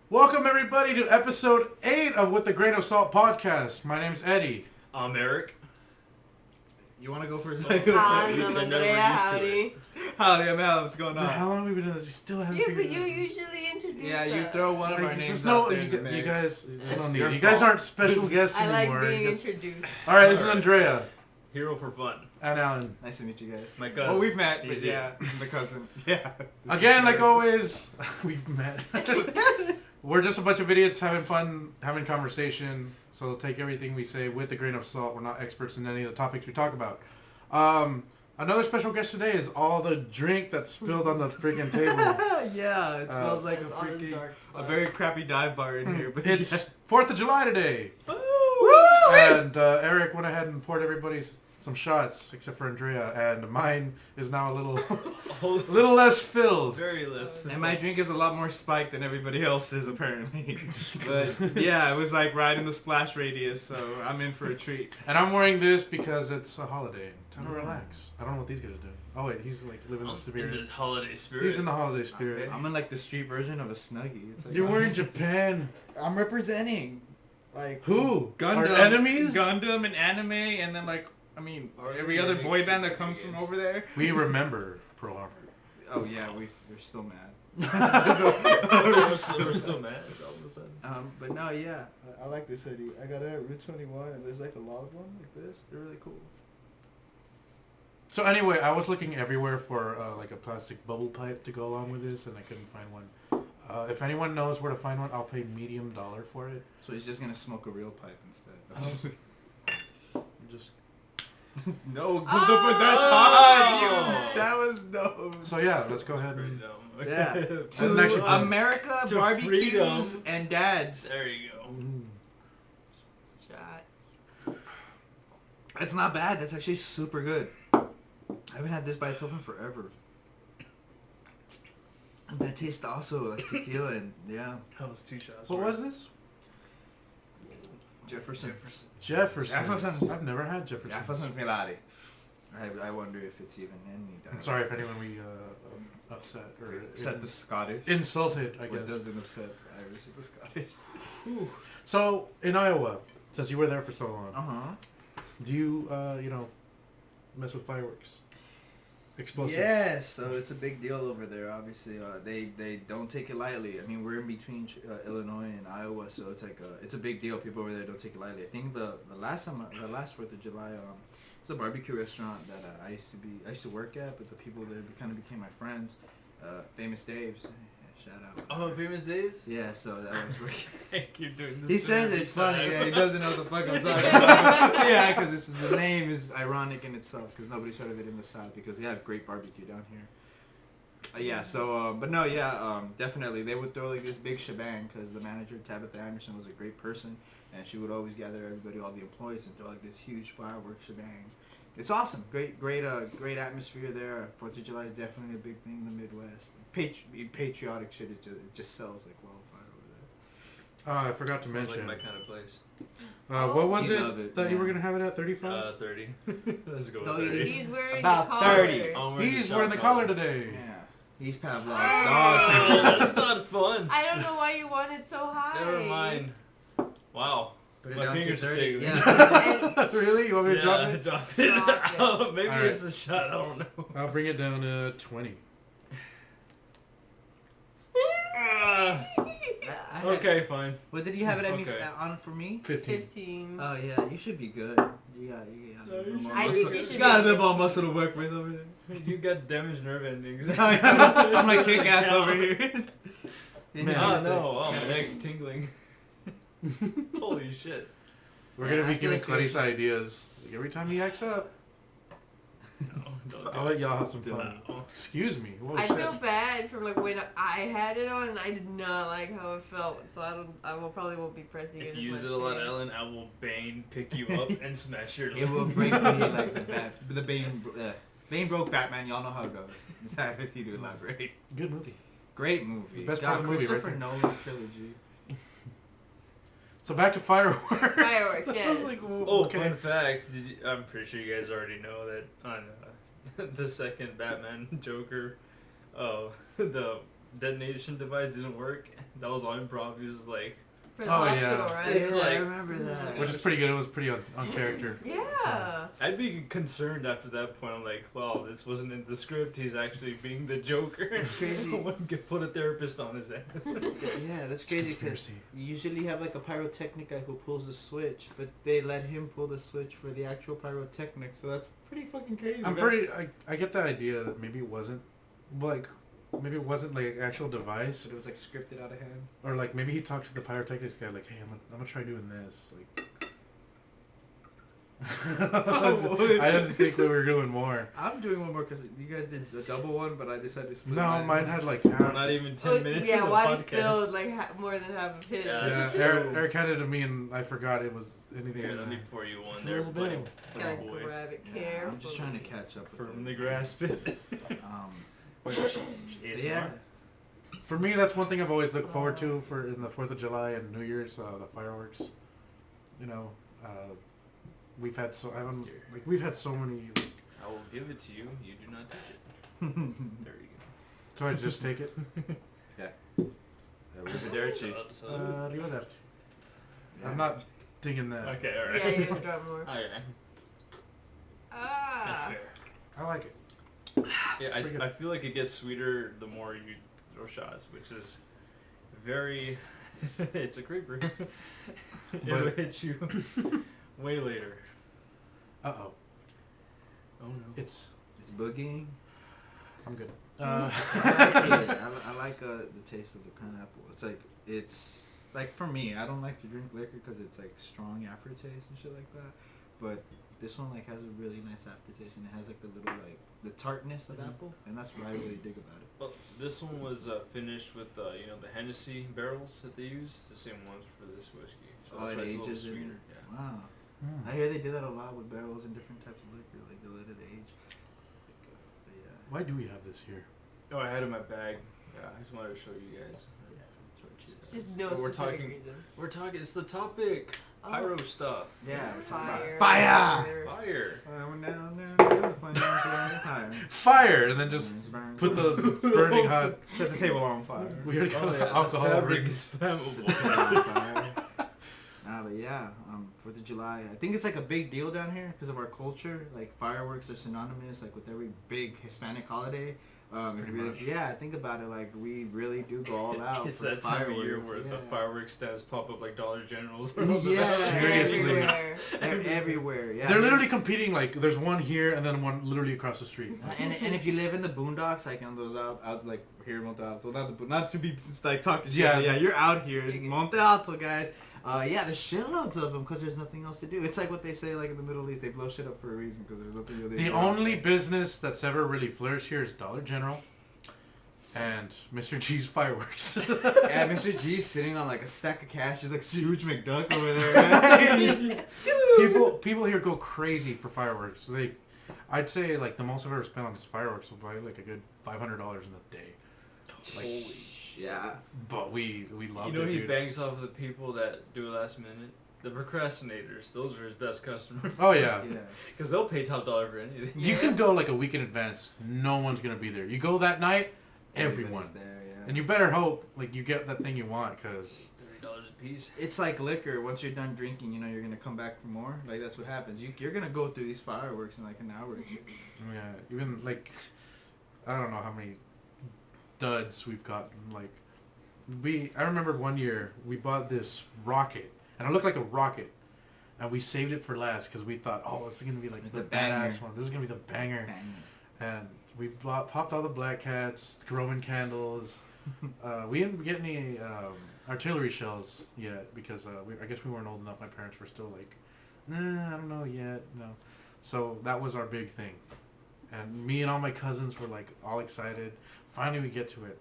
Welcome everybody to episode 8 of With the Grain of Salt podcast. My name's Eddie. I'm Eric. You want to go first? I'm Andrea. Howdy. Howdy, I'm Allan. What's going on? How long have we been doing this? You still haven't Yeah, figured but it you out. usually introduce Yeah, you us. throw one of our Like, names there's out there you, in the mix. you guys, It's it's no your need. You guys fault. aren't special guests I like anymore. being You guys- introduced. Alright, this is Alright. Andrea Hero for fun. and Allan. Nice to meet you guys. My cousin. Well, we've met, but Easy. yeah, this is my cousin. Yeah. Again, like always, we've met. We're just a bunch of idiots having fun, having conversation. So take everything we say with a grain of salt. We're not experts in any of the topics we talk about. Another special guest today is all the drink that's spilled on the freaking table. Yeah, it smells like a That's all this freaking, dark a spot. very crappy dive bar in here. But It's 4th of July today. Woo! And Eric went ahead and poured everybody some shots, except for Andrea, and mine is now a little less filled. Very less. And my drink is a lot more spiked than everybody else's, apparently. But yeah, it was like right in the splash radius, so I'm in for a treat. And I'm wearing this because it's a holiday. Time to relax. I don't know what these guys are doing. Oh wait, he's like living the In spirit. the holiday spirit. He's in the holiday spirit. I'm in like the street version of a Snuggie. It's like, You're wearing Japan. I'm representing, like, Who? Gundam, Our enemies? Gundam and anime, and then like, I mean, every other boy band that comes from over there. We remember Pearl Harbor. Oh yeah, we're still mad. We're still mad all of a sudden. But no, yeah, I like this hoodie. I got it at Route 21, and there's like a lot of them like this. They're really cool. So anyway, I was looking everywhere for like a plastic bubble pipe to go along with this, and I couldn't find one. If anyone knows where to find one, I'll pay $medium for it. So he's just gonna smoke a real pipe instead. Just No, that's Oh! hot. That was no. so yeah, let's go ahead and Yeah. And actually- To America, to barbecues, freedom. and dads. There you go. Shots. That's not bad. That's actually super good. I haven't had this by itself in forever. And that tastes also like tequila and yeah. That was 2 shots. What was this? Jefferson. Jefferson's. I've never had Jefferson's. Jefferson's Miladi. I wonder if it's even any. I'm sorry if anyone we upset or Upset the Scottish. insulted, I What guess. doesn't upset Irish or the Scottish? So in Iowa, since you were there for so long, Uh-huh. do you mess with fireworks? Explosives? Yes, so it's a big deal over there. Obviously, they don't take it lightly. I mean, we're in between Illinois and Iowa, so it's like it's a big deal. People over there don't take it lightly. I think the last 4th of July, it's a barbecue restaurant that I used to work at, but the people there kind of became my friends. Famous Dave's, shout out. Oh, Famous Dave's? Yeah, so that was working. You're doing this. He to says every it's funny. time. Yeah, he doesn't know what the fuck I'm talking about. Yeah, because the name is ironic in itself because nobody's heard of it in the South because we have great barbecue down here. Yeah, so, but no, yeah, definitely. They would throw like this big shebang because the manager, Tabitha Anderson, was a great person and she would always gather everybody, all the employees, and throw like this huge fireworks shebang. It's awesome. Great atmosphere there. 4th of July is definitely a big thing in the Midwest. Patriotic shit, it just sells like wildfire over there. I forgot to Sounds mention. like my kind of place. What was You love it, that you were yeah. going to have it at 35? 30. Let's go with No, 30. He's wearing About the collar. 30. I'm He's wearing the collar today. Yeah. He's Pavlov's Oh, dog. that's not fun. I don't know why you want it so high. Never mind. Wow. Put it My down to fingers are 30. shaking. Yeah. Really? You want me to drop it? Drop it. Drop it. Oh, maybe Alright. it's a shot. I don't know. I'll bring it down to 20. Ah, I had- okay, fine. What did you have it at me Okay. on for me? 15. 15. Oh yeah, you should be good. You got No, a bit you more should- I think muscle. they should You got a be- bit more muscle to work with over there. You got damaged nerve endings. I'm like kick ass over here. Man. Oh no, oh, my neck's tingling. Holy shit. We're going to I be feel giving like Clarice ideas. Like, every time he acts up, No, don't I'll let y'all have some do fun. that. Excuse me. Whoa, I shit. feel bad from like when I had it on and I did not like how it felt, so probably won't be pressing it. If as you use much it a lot, here. Allan, I will Bane pick you up and smash your It will break me like the Bane broke Batman. Y'all know how it goes. Just have you to elaborate. Good movie. Great movie. The best part of the movie, right Christopher there. Nolan's trilogy. So back to fireworks. Fireworks, I yes. was like, well, Oh, okay. fun fact. I'm pretty sure you guys already know that on the second Batman Joker, the detonation device didn't work. That was all improv. He was like, For the Oh, hospital, yeah. right? It's like- I remember that. Which is pretty good. It was pretty on character. Yeah. I'd be concerned after that point. I'm like, well, this wasn't in the script. He's actually being the Joker. It's crazy. Someone could put a therapist on his ass. Yeah, that's crazy because Conspiracy. you usually have like a pyrotechnic guy who pulls the switch, but they let him pull the switch for the actual pyrotechnic, so that's pretty fucking crazy. I get the idea that maybe it wasn't like an actual device, But it was like scripted out of hand. or like maybe he talked to the pyrotechnics guy like, hey, I'm gonna try doing this. Like, I didn't think that we were doing more. I'm doing one more because you guys did the double one, but I decided to split. No, mine had like We're half. not even 10 Oh, minutes yeah, into the Waddy podcast. spilled like more than half of his. Yeah. Yeah, That's true. Eric handed it to me and I forgot it was anything. Here, in let me there. pour you one It's a there, little buddy. bit. Just gotta Oh boy. grab it Yeah, carefully. I'm just trying to catch up. With Firmly it. grasp it. Yeah. ASMR. For me, that's one thing I've always looked forward to for in the 4th of July and New Year's, the fireworks. You know, we've had so many. I will give it to you. You do not touch it. There you So I just take it. go. Arrivederci. Arrivederci. Yeah. I'm not digging that. Okay, Yeah, alright. you have to drop more. Okay. Ah. That's fair. I like it. Yeah, pretty good. I feel like it gets sweeter the more you throw shots, which is very... it's a great brew. It'll But- hit you way later. Uh-oh. Oh no. It's... boogieing. I'm good. I like it. I like the taste of the pineapple. It's like for me, I don't like to drink liquor because it's like strong aftertaste and shit like that. But this one like has a really nice aftertaste and it has like the little like the tartness of apple, and that's what I really dig about it. Well, this one was finished with the Hennessy barrels that they use, the same ones for this whiskey. So that's it why it's a little ages in sweeter. it? Yeah. Wow. Mm. I hear they do that a lot with barrels and different types of liquor, like they let it age. But yeah. Why do we have this here? Oh, I had it in my bag. Yeah, I just wanted to show you guys. Just no But we're specific talking- reason. We're talking. It's the topic. Oh. Pyro stuff. Yeah, we're talking about Fire. Fire. fire. Fire! And then just put the burning hot... set the table on fire. Weird Oh, yeah, alcohol the fabric rings. is Set the flammable. table on fire. But yeah, 4th of July. I think it's like a big deal down here because of our culture. Like fireworks are synonymous like with every big Hispanic holiday. Pretty much. Yeah, think about it. Like we really do go all out It's for that time fireworks. of year where the yeah. fireworks stands pop up like Dollar Generals. Yeah, Seriously. Everywhere. They're everywhere. Yeah, They're literally there's- competing, like, there's one here and then one literally across the street. And if you live in the boondocks, like on those out like here in Monte Alto, not to be like talking shit. Yeah. But yeah, you're out here in Monte Alto, guys. Yeah, there's shitloads of them because there's nothing else to do. It's like what they say like in the Middle East, they blow shit up for a reason because there's nothing to do. The only business that's ever really flourished here is Dollar General and Mr. G's Fireworks. Yeah, Mr. G's sitting on like a stack of cash. He's like huge McDuck over there. people here go crazy for fireworks. I'd say like the most I've ever spent on this fireworks will buy like a good $500 in a day. Like, Holy yeah. but we love You know it, he dude. bangs off of the people that do it last minute. The procrastinators. Those are his best customers. Oh yeah. Yeah. Because they'll pay top dollar for anything. You can go like a week in advance. No one's gonna be there. You go that night, everyone. Everybody's there, yeah. And you better hope like you get that thing you want, cause $30 a piece. It's like liquor. Once you're done drinking, you know you're gonna come back for more. Like that's what happens. You're gonna go through these fireworks in like an hour or two. yeah, even like I don't know how many duds we've gotten. Like I remember one year we bought this rocket, and it looked like a rocket, and we saved it for last because we thought, oh, this is gonna be like the banger. badass one. This is gonna be the banger. Bang. And we popped all the black cats, Roman candles. We didn't get any artillery shells yet because I guess we weren't old enough. My parents were still like, nah, I don't know yet. No. So that was our big thing. And me and all my cousins were like all excited. Finally we get to it.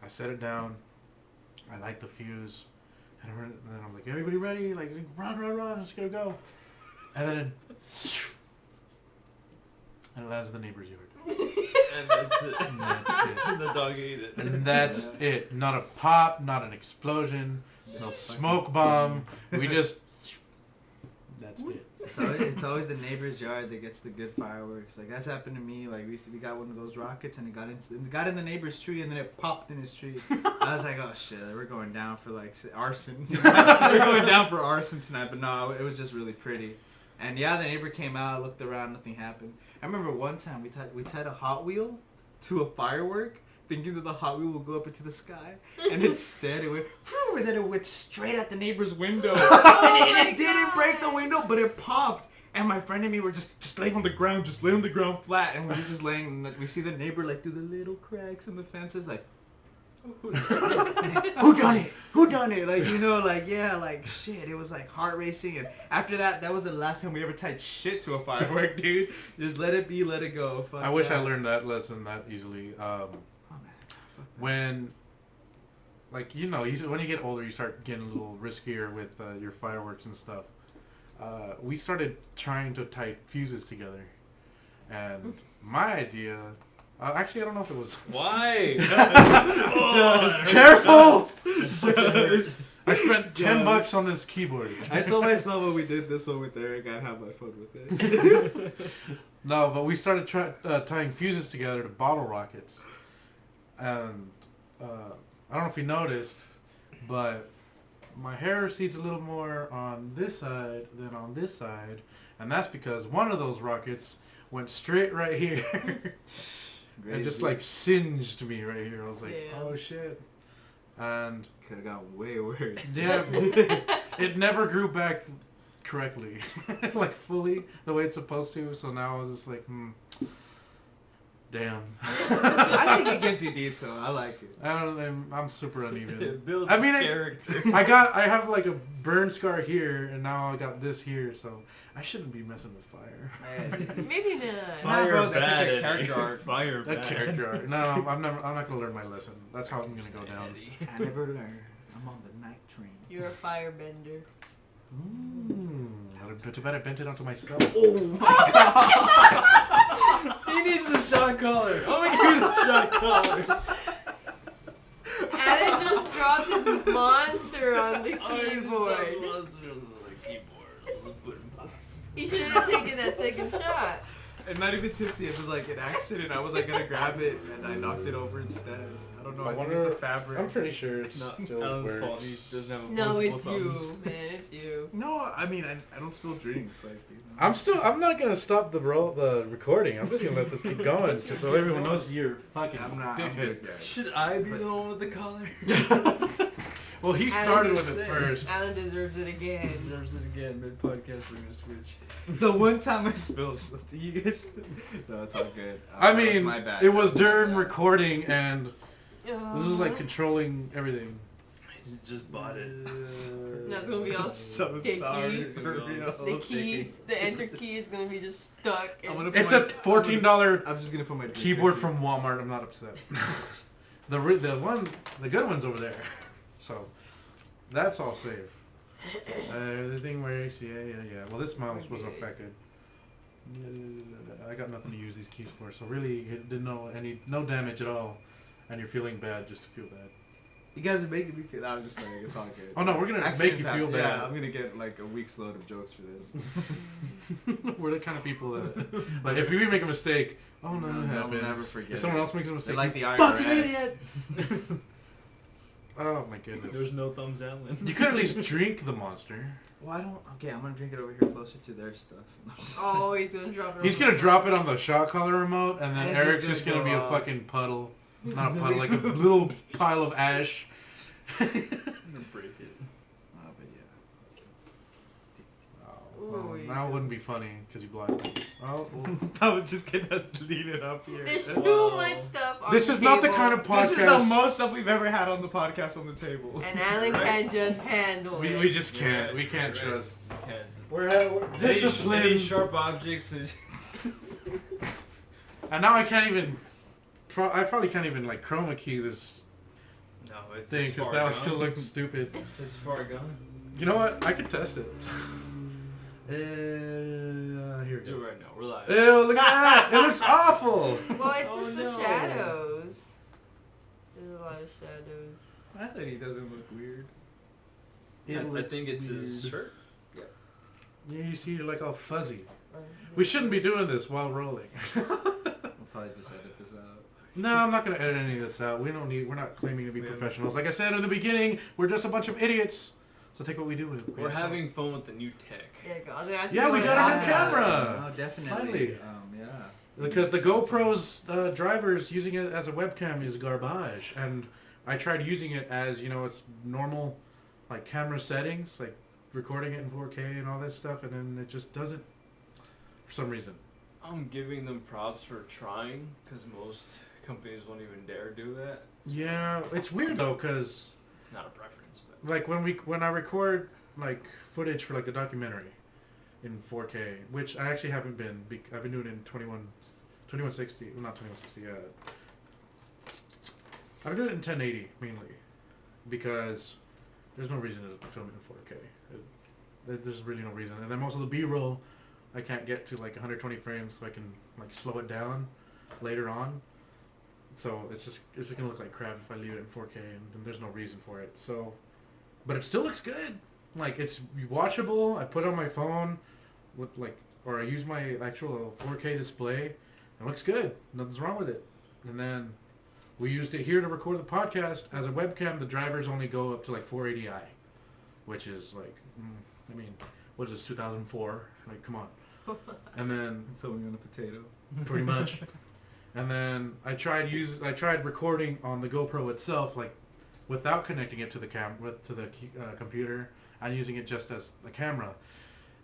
I set it down. I light the fuse. And then I'm like, everybody ready? Like, run, it's gonna go. And then and it lands in the neighbor's yard. And that's it. And that's it. The dog ate it. And that's it. Not a pop, not an explosion, no smoke bomb. We just... That's it. So it's always the neighbor's yard that gets the good fireworks. Like that's happened to me. Like we got one of those rockets and it got in the neighbor's tree and then it popped in his tree. I was like, oh shit, we're going down for like arson. We're going down for arson tonight. But no, it was just really pretty. And yeah, the neighbor came out, looked around, nothing happened. I remember one time we tied a Hot Wheel to a firework, thinking that the Hot Wheel would go up into the sky, and instead it went, and then it went straight at the neighbor's window, and it didn't break the window, but it popped. And my friend and me were just laying on the ground, flat, and we were just laying. And we see the neighbor like through the little cracks in the fences, like, who done it? Who done it? Like, you know, like, yeah, like, shit. It was like heart racing. And after that was the last time we ever tied shit to a firework, dude. Just let it be, let it go. Fuck I wish that. I learned that lesson that easily. When, like, you know, when you get older, you start getting a little riskier with your fireworks and stuff. We started trying to tie fuses together. And my idea... actually, I don't know if it was... Why? Careful! I spent $10 on this keyboard. I told myself when we did this one with Eric, I'd have my fun with it. No, but we started tying fuses together to bottle rockets. And I don't know if you noticed, but my hair recedes a little more on this side than on this side. And that's because one of those rockets went straight right here. And just like singed me right here. I was like, oh shit. And could have gotten way worse. Yeah, it never grew back correctly, like fully the way it's supposed to. So now I was just like, damn. I think it gives you detail. I like it. I'm super uneven. It builds I mean, character. I have like a burn scar here, and now I got this here. So I shouldn't be messing with fire. Maybe not. Fire bro, that's bad, like a character Eddie. arc. Fire That bad. character art. No, I'm not gonna learn my lesson. That's how I'm gonna go down. I never learned. I'm on the night train. You're a firebender. Too bad I bent it onto myself. Oh my god! He needs the shot collar. Oh my god, the shot collar. Allan just dropped his monster on the keyboard. He should have taken that second shot. And not even tipsy. It was like an accident. I was like gonna grab it, and I knocked it over instead. I don't know. I think it's the fabric. I'm pretty sure it's Not still Allan's works. fault. He doesn't have a No, it's thumbs. you, man. It's you. No, I mean I don't spill drinks. Like, you know. I'm not gonna stop the recording. I'm just gonna let this keep going, just so everyone knows you're fucking I'm not. I'm dickhead. good, guys. Should I be the one with the collar? Well, he Allan started just with it said- first. Allan deserves it again. Deserves it again. Mid podcast, we're gonna switch. The one time I spilled something, you guys. No, it's all good. I That was mean, my bad. it was during recording, and this is like Aw. controlling everything. You just bought it. That's gonna be all So sticky. sorry for real. The keys, the enter key is gonna be just stuck. I'm gonna It's a $14 I'm just gonna put my keyboard from Walmart. I'm not upset. the good one's over there. So that's all safe. This thing works. Yeah. Well, this mouse wasn't affected. I got nothing to use these keys for, so really it did no damage at all. And you're feeling bad just to feel bad. You guys are making me feel. I was just playing. It's all good. Oh no, we're gonna make Accidents you feel happen. bad. Yeah, I'm gonna get like a week's load of jokes for this. We're the kind of people that, like, if we make a mistake, oh no, it They'll happens. never forget If someone it. else makes a mistake, They're like the fucking IRS. idiot. Oh my goodness. There's no thumbs, Allan. You could at least drink the monster. Well, I don't. Okay, I'm gonna drink it over here closer to their stuff. Oh, he's gonna drop it. He's gonna drop it on the shot collar remote, and then And it's Eric's just just gonna gonna be go a off. fucking puddle. Not a puddle, like a little pile of ash. I'm gonna break it. Oh, but yeah. Well, Ooh, now it wouldn't be funny because you blocked me. Oh, well. I was just gonna leave it up here. There's Wow. too much stuff on This the is not the table, kind of podcast. This is the most stuff we've ever had on the podcast on the table. and Allan can't just handle it. we just can't. Yeah, We can't right. trust. You can't. We're Any disciplined. sharp objects. And now I can't even. I probably can't even like chroma key this No, it's thing because now it's gonna look stupid. It's far gone. You know what? I could test it. Here we Do it go. right now. We're live. Ew! Look at that! It looks awful. Well, it's Oh, just the no. shadows. There's a lot of shadows. I thought he doesn't look weird. I think it's his shirt. Yeah, you see, you're like all fuzzy. We shouldn't be doing this while rolling. We'll probably just edit this out. No, I'm not gonna edit any of this out. We're not claiming to be professionals. Like I said in the beginning, we're just a bunch of idiots. So take what we do with it. We're having fun with the new tech. Yeah, we got a new camera. Oh, definitely. Finally. Yeah. Because the GoPro's drivers using it as a webcam is garbage, and I tried using it as, you know, it's normal, like, camera settings, like recording it in 4K and all that stuff, and then it just doesn't for some reason. I'm giving them props for trying, because most companies won't even dare do that. Yeah, it's weird though, because It's not a preference, but like when I record like footage for like the documentary in 4K, which I actually haven't been. I've been doing it in 2160. Well, not 2160. I've been doing it in 1080 mainly because there's no reason to film it in 4K. There's really no reason. And then most of the B-roll, I can't get to like 120 frames, so I can like slow it down later on. So it's just gonna look like crap if I leave it in 4K, and then there's no reason for it. So, but it still looks good. Like, it's watchable. I put it on my phone with or I use my actual 4K display. It looks good. Nothing's wrong with it. And then we used it here to record the podcast as a webcam. The drivers only go up to like 480i, which is like, I mean, what is this, 2004? Like, come on. And then Filming on a potato. pretty much. And then I tried recording on the GoPro itself, like without connecting it to the computer and using it just as the camera.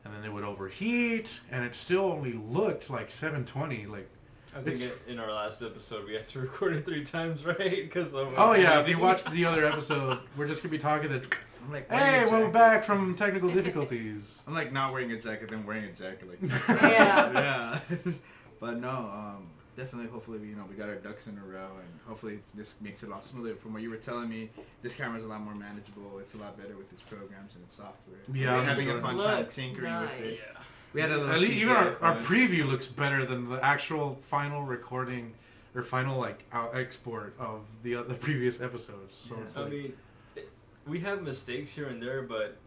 And then it would overheat, and it still only looked like 720. Like, I think in our last episode we had to record it 3 times, right? Oh yeah, if you watch the other episode, we're just gonna be talking that. I'm like, Hey, we're back from technical difficulties. I'm like not wearing a jacket, then wearing a jacket. Like, Yeah. yeah. But no, definitely. Hopefully, we got our ducks in a row, and hopefully this makes it a lot smoother. From what you were telling me, this camera's a lot more manageable. It's a lot better with its programs and its software. Yeah, we're having a fun time looks tinkering with it. Yeah. We had a little. At least even CGI our fun. preview looks better than the actual final recording or final export of the previous episodes. So Yeah. it's I like, mean, we have mistakes here and there, but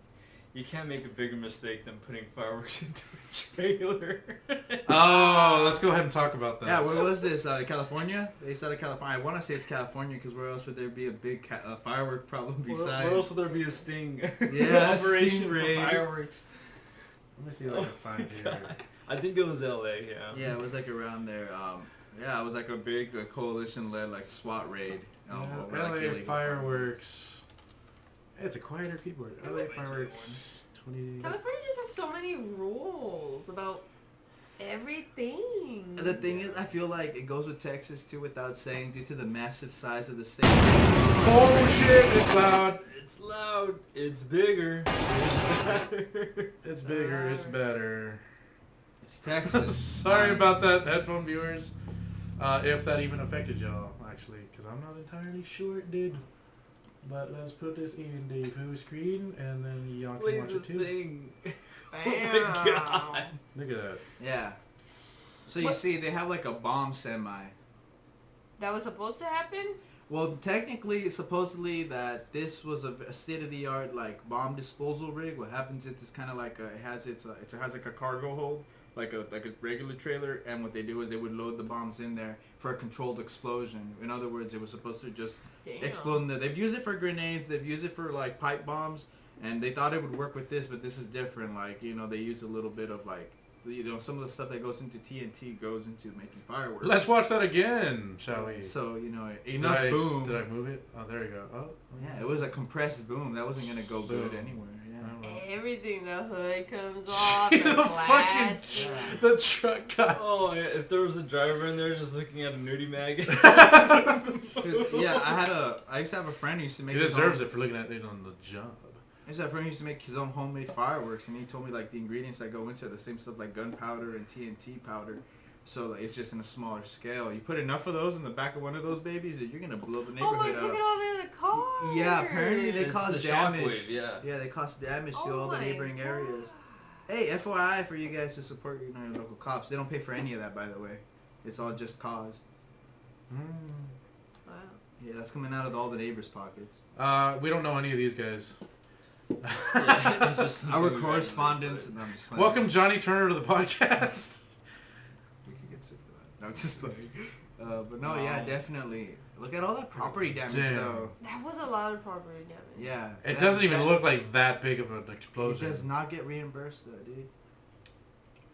you can't make a bigger mistake than putting fireworks into a trailer. oh, let's go ahead and talk about that. Yeah, where was this? California? Based out of California. I want to say it's California because where else would there be a big firework problem besides? Where else would there be a sting? Yeah, Operation for stingray. fireworks. Let me see what I can find here. I think it was LA, yeah. Yeah, it was like around there. Yeah, it was like a big coalition-led like SWAT raid. Over, like, LA illegal fireworks. It's a quieter keyboard. LA It's fireworks. 20. California just has so many rules about everything. And the thing is, I feel like it goes with Texas too, without saying, due to the massive size of the state. Oh shit! It's loud. It's loud. It's bigger. It's bigger. It's better. It's Texas. Sorry about that, headphone viewers. If that even affected y'all, actually, because I'm not entirely sure it did. But let's put this in the full screen, and then y'all can Play watch the it too. thing. Bam. Oh my god. Look at that. Yeah. So you What? see, they have like a bomb semi. That was supposed to happen? Well, technically, supposedly that this was a state-of-the-art like bomb disposal rig. What happens is it's kind of like it has like a cargo hold, like a regular trailer, and what they do is they would load the bombs in there for a controlled explosion. In other words, it was supposed to just Damn. explode. They've used it for grenades. They've used it for like pipe bombs, and they thought it would work with this, but this is different. Like, they use a little bit of like, some of the stuff that goes into TNT goes into making fireworks. Let's watch that again, shall we? So enough Did boom. Did I move it? Oh, there you go. Oh. Yeah, it was a compressed boom. That wasn't gonna go good Boom. anywhere. I Yeah. don't know. Everything, the hood comes off, the The glass. fucking Yeah. the truck guy. Oh, yeah, if there was a driver in there just looking at a nudie mag. Yeah, I used to have a friend who used to make. He deserves it for looking at it on the job. I used to have a friend who used to make his own homemade fireworks, and he told me like the ingredients that go into it, the same stuff like gunpowder and TNT powder. So like, it's just in a smaller scale. You put enough of those in the back of one of those babies, you're gonna blow the Oh my, neighborhood look at up. all the cars. Yeah, apparently they It's cause the damage. shockwave, yeah. Yeah, they cause damage to Oh all the my neighboring God. areas. Hey, FYI for you guys to support your local cops. They don't pay for any of that, by the way. It's all just cause. Wow. Yeah, that's coming out of all the neighbors' pockets. We don't know any of these guys. Yeah, it's just Our something we correspondent. randomly No, I'm just playing. Welcome Johnny Turner to the podcast. We could get sick of that. No, I'm just playing. But no, yeah, definitely. Look at all that property damage, Damn. though. That was a lot of property damage. Yeah. It doesn't even look like that big of an It explosion. does not get reimbursed, though, dude.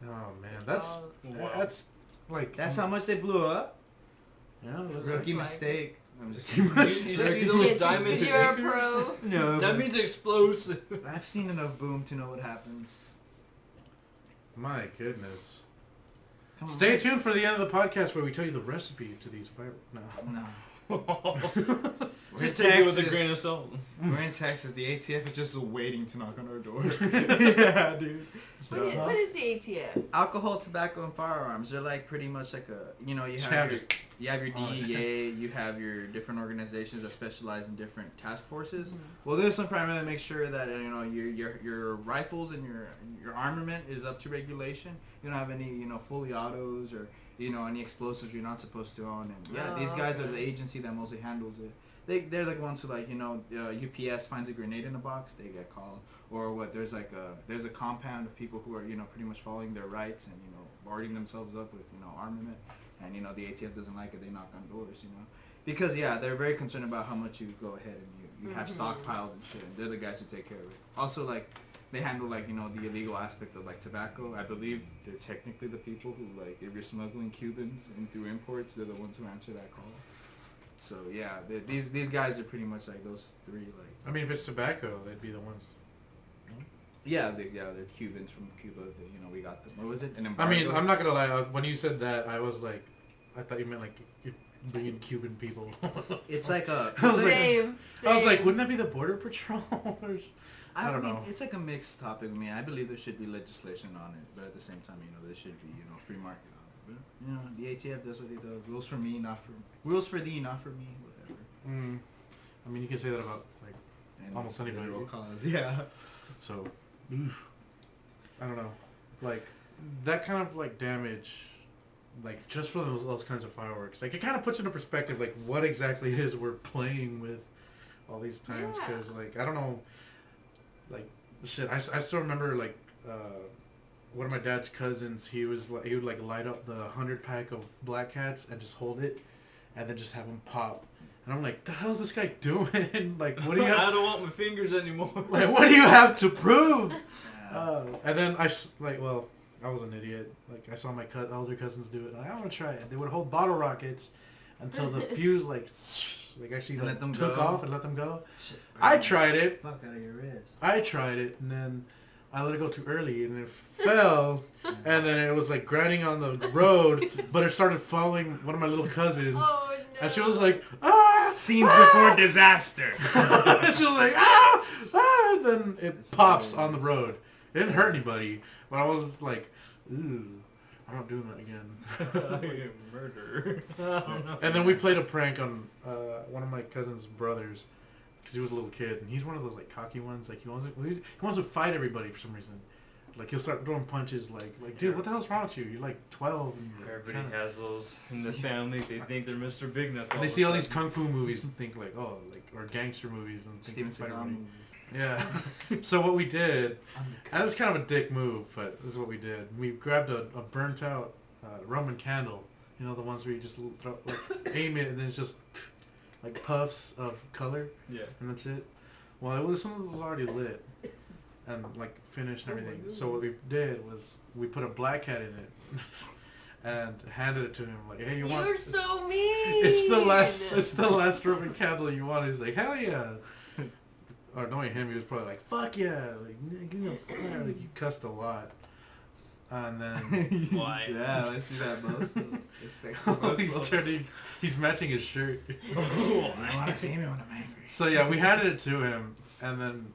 Oh man, that's Wow. that's like That's how much they blew up. Yeah, it looks Rookie like- mistake. I'm just You kidding. see those Yes, diamonds? you're a and pro. No, That but means explosive. I've seen enough boom to know what happens. my goodness. Come on, Stay man. tuned for the end of the podcast where we tell you the recipe to these fire. No. No. We're Just in take it with a Texas. grain of salt. We're in Texas. The ATF is just waiting to knock on our door. Yeah, dude. What is the ATF? Alcohol, tobacco, and firearms. They're like pretty much like a, you know, you have your DEA, you have your different organizations that specialize in different task forces. Mhm. Well, this one primarily makes sure that your rifles and your armament is up to regulation. You don't have any fully autos or any explosives you're not supposed to own. And yeah, these guys are the agency that mostly handles it. They're the ones who UPS finds a grenade in a box, they get called. Or what? There's a compound of people who are pretty much following their rights and boarding themselves up with armament, and the ATF doesn't like it, they knock on doors, because they're very concerned about how much you go ahead and you have stockpiled and shit, and they're the guys who take care of it. Also, they handle the illegal aspect of tobacco. I believe they're technically the people who if you're smuggling Cubans and through imports, they're the ones who answer that call. So yeah, these guys are pretty much like those three. I mean, if it's tobacco, they'd be the ones. They're Cubans from Cuba. We got them. What was it? An I embargo? mean, I'm not gonna lie. When you said that, I was like, I thought you meant you're bringing Cuban people. It's like a. I was like- Same. I was like, wouldn't that be the border patrol? I don't know. It's like a mixed topic. I mean, I believe there should be legislation on it, but at the same time, there should be free market on it. But the ATF does what they do. Rules for me, not for rules for thee, not for me. Whatever. I mean, you can say that about And Almost anybody. literal cause. Yeah. so. I don't know, that kind of damage, just for those kinds of fireworks, it kind of puts into perspective what exactly it is we're playing with all these times, because I don't know, shit. I still remember one of my dad's cousins. He would light up the 100-pack of Black Cats and just hold it, and then just have them pop. And I'm like, the hell's this guy doing? What do you have? I don't want my fingers anymore. What do you have to prove? And then I was an idiot. I saw my older cousins do it. I want to try it. They would hold bottle rockets until the fuse actually let them took go. off and let them go. Shit, I tried it. Fuck out of your wrist. I tried it, and then I let it go too early, and it fell. And then it was grinding on the road, but it started following one of my little cousins. Oh no. And she was like, ah! Scenes before disaster. She was like, ah! Ah! And then it pops on the road. It didn't hurt anybody, but I was like, ooh, I'm not doing that again. Murder. And then we played a prank on one of my cousin's brothers, because he was a little kid, and he's one of those cocky ones. He wants to fight everybody for some reason. He'll start throwing punches. Dude, what the hell's wrong with you? You're 12. And you're Everybody has those in the family. They think they're Mr. Big Nuts. They see all these kung fu movies and think or gangster movies and think Steven they fight Seagal everybody. movies. Yeah. So what we did, and it's kind of a dick move, but this is what we did. We grabbed a burnt out Roman candle. The ones where you just throw, aim it and then it's just puffs of color. Yeah. And that's it. Well, this one was already lit and finished and everything. So what we did was we put a Black Cat in it and handed it to him. Hey, you want? You're so mean. It's the last Roman candle you want. He's like, hell yeah. Or knowing him, he was probably like, fuck yeah. Give me a fire. He cussed a lot. And then Why? Yeah, let's see that muscle. It's sexy he's matching his shirt. I want to see me when I'm angry. So yeah, we handed it to him, and then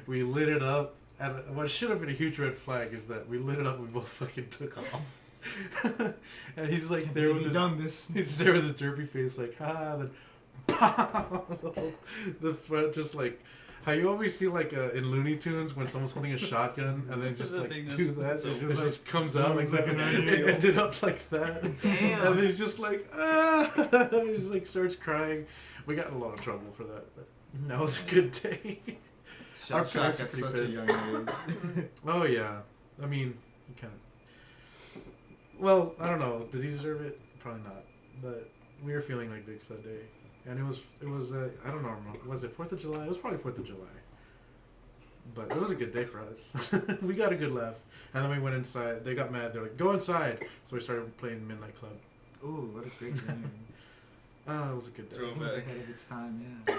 we lit it up. And what should have been a huge red flag is that we lit it up and we both fucking took off. And he's there with his he's there with his derpy face then pow, the front just how you always see in Looney Tunes when someone's holding a shotgun and then just do that, it just comes out it ended up like that. Damn. And then he's just he starts crying. We got in a lot of trouble for that, but that was a good day. shell shock parents are at pretty such a pissed. young age. Oh yeah, I mean, you kind of. Well, I don't know. Did he deserve it? Probably not. But we were feeling like dicks that day, and it was. I don't know. Was it 4th of July? It was probably 4th of July. But it was a good day for us. We got a good laugh, and then we went inside. They got mad. They're like, "Go inside!" So we started playing Midnight Club. Ooh, what a great game. It was a good day. Throw It was back. ahead of its time, yeah.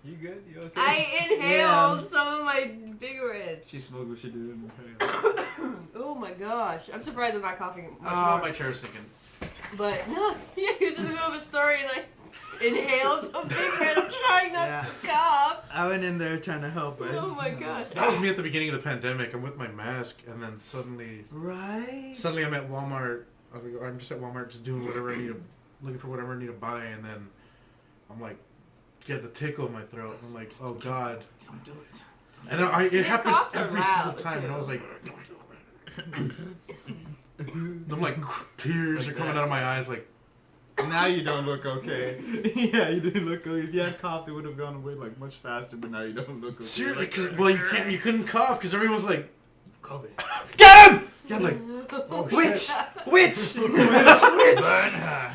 You good? You okay? I inhaled some of my Big Red. She smoked what she did. Oh my gosh. I'm surprised I'm not coughing much Oh, more. my chair's sinking. But no, yeah, he was in the middle of a story and I inhaled some Big Red. I'm trying not to cough. I went in there trying to help, but Oh my gosh. That was me at the beginning of the pandemic. I'm with my mask, and then suddenly I'm at Walmart. I'm just at Walmart, just doing whatever I need to, looking for whatever I need to buy, and then I'm like, get the tickle in my throat. I'm like, oh god. Don't do it. And it happened coughs are every single loud, time, and I too. was like, I'm like, tears are coming out of my eyes, like. Now you don't look okay. Yeah, you didn't look okay. If you had coughed, it would have gone away like much faster. But now you don't look okay. Seriously, Like, 'cause, well, you couldn't cough because everyone was like, COVID. get him! Yeah, like, oh, Witch! shit. Witch! Burn her.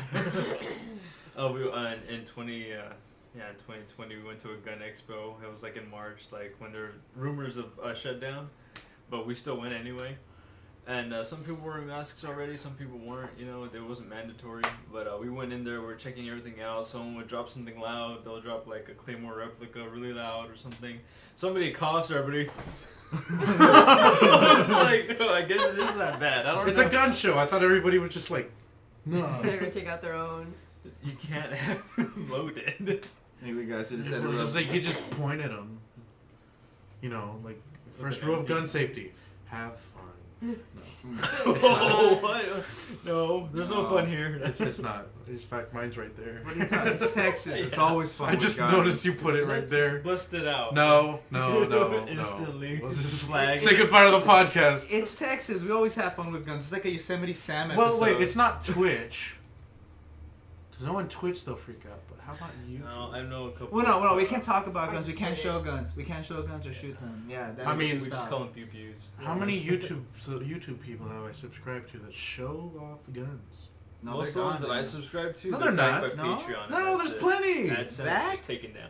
Oh, we in 2020 we went to a gun expo. It was like in March, like when there were rumors of shutdown, but we still went anyway. And some people were wearing masks already, some people weren't, you know, it wasn't mandatory. But we went in there, we were checking everything out. Someone would drop something loud, they'll drop like a Claymore replica really loud or something. Somebody coughs, everybody. It's like, I guess it is that bad. I don't It's know. a gun show. I thought everybody was just like, no. They're gonna take out their own. You can't have them loaded. Anyway, guys, so just It said was just like, you just point at them. You know, like, first rule of gun safety. Have fun. No. Oh, what? No, there's no fun here. It's not. In fact, mine's right there. What are you talking? It's Texas. It's always fun. I with just guns. noticed you put it right Let's there. Bust it out. No. Instantly. We'll just Flag say it. goodbye to the podcast. It's Texas. We always have fun with guns. It's like a Yosemite Sam Well, episode. wait, it's not Twitch. Because no one Twitch, they'll freak out. But how about YouTube? No, I know a couple. Well, no, we can't talk about I guns. We just can't did show it. guns. We can't show guns or shoot them. Yeah, that's I mean, We just call them pew pews. How many YouTube people have I subscribed to that show off guns? No, Most they're of the ones gone, that I man. subscribe to, No, they're they're backed not. by No? Patreon. No, there's plenty. AdSense Back? is taken down.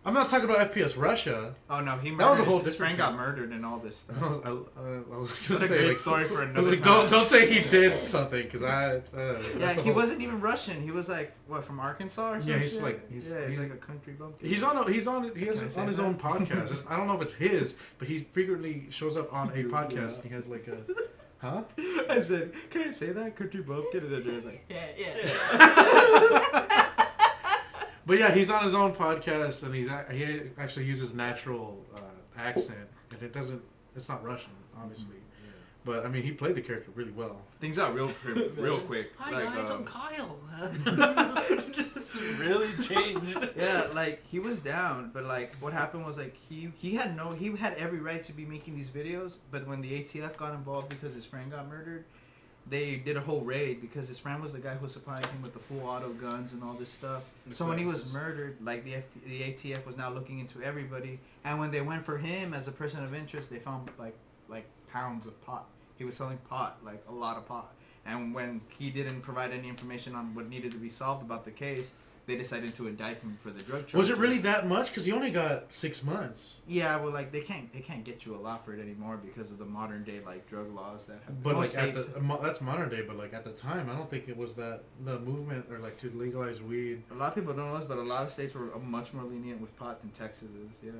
I'm not talking about FPS Russia. Oh no, he murdered. That was a whole his friend different got murdered and all this stuff. I was That's gonna a say, great like, story for I was another like, time. don't say he did something, because Yeah, that's a he whole- wasn't even Russian. He was like, what, from Arkansas or something? Yeah, he's like- he's like a country bumpkin. He has Can I on his say own that? podcast. I don't know if it's his, but he frequently shows up on a podcast. He has like a, huh? I said, can I say that? Country bumpkin? And then was like, Yeah. But yeah, he's on his own podcast, and he actually uses natural accent, and it's not Russian, obviously. But I mean, he played the character really well. things got real for him real quick. Hi Like, guys, I'm um, Kyle. Just really changed. Yeah, like he was down, but like what happened was like he had every right to be making these videos, but when the ATF got involved because his friend got murdered, they did a whole raid because his friend was the guy who was supplying him with the full auto guns and all this stuff. So when he was murdered, like the ATF was now looking into everybody, and when they went for him as a person of interest, they found like pounds of pot. He was selling pot, like a lot of pot. And when he didn't provide any information on what needed to be solved about the case, they decided to indict him for the drug charge. Was it really that much? Because he only got 6 months. Yeah, well, like they can't get you a lot for it anymore because of the modern day like drug laws that have. But most like states, that's modern day. But like at the time, I don't think it was that the movement or like to legalize weed. a lot of people don't know this, but a lot of states were much more lenient with pot than Texas is. Yeah,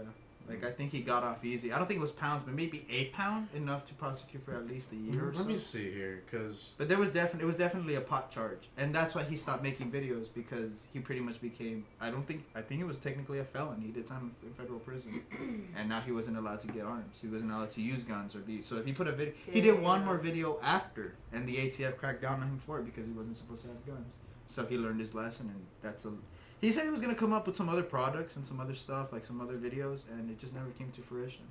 like I think he got off easy. I don't think it was pounds, but maybe 8 pound enough to prosecute for at least a year or so. Let me see here, because But it was definitely a pot charge, and that's why he stopped making videos because he pretty much became. I think it was technically a felon. He did time in federal prison, and now he wasn't allowed to get arms. He wasn't allowed to use guns or be. So if he put a video, he did one more video after, and the ATF cracked down on him for it because he wasn't supposed to have guns. So he learned his lesson, and that's a. He said he was gonna come up with some other products and some other stuff, like some other videos, and it just never came to fruition.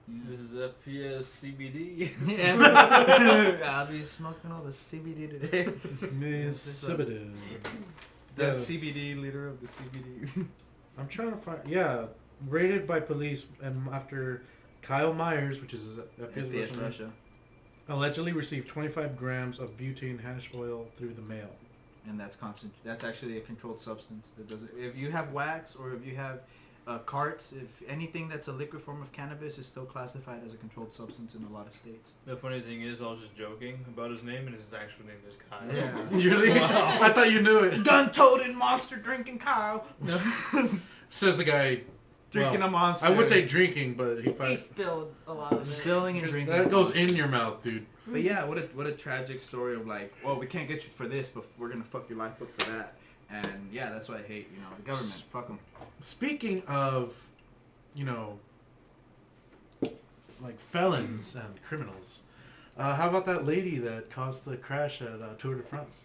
This is FPS CBD. Yeah. I'll be smoking all the CBD today. Miss The CBD leader of the CBD. I'm trying to find. Yeah, raided by police and after Kyle Myers, which is FPS Russia. allegedly received 25 grams of butane hash oil through the mail. And that's That's actually a controlled substance. That doesn't. If you have wax or if you have carts, if anything that's a liquid form of cannabis is still classified as a controlled substance in a lot of states. The funny thing is, I was just joking about his name, and his actual name is Kyle. Yeah. Really? I thought you knew it. Gun-toting monster drinking Kyle. Says the guy Drinking a monster. I would say drinking, but He spilled a lot of it. spilling and drinking. that goes in your mouth, dude. But yeah, what a tragic story of like, well, we can't get you for this, but we're gonna fuck your life up for that. And yeah, that's what I hate. You know, the government, fuck them. Speaking of, like felons and criminals, how about that lady that caused the crash at Tour de France?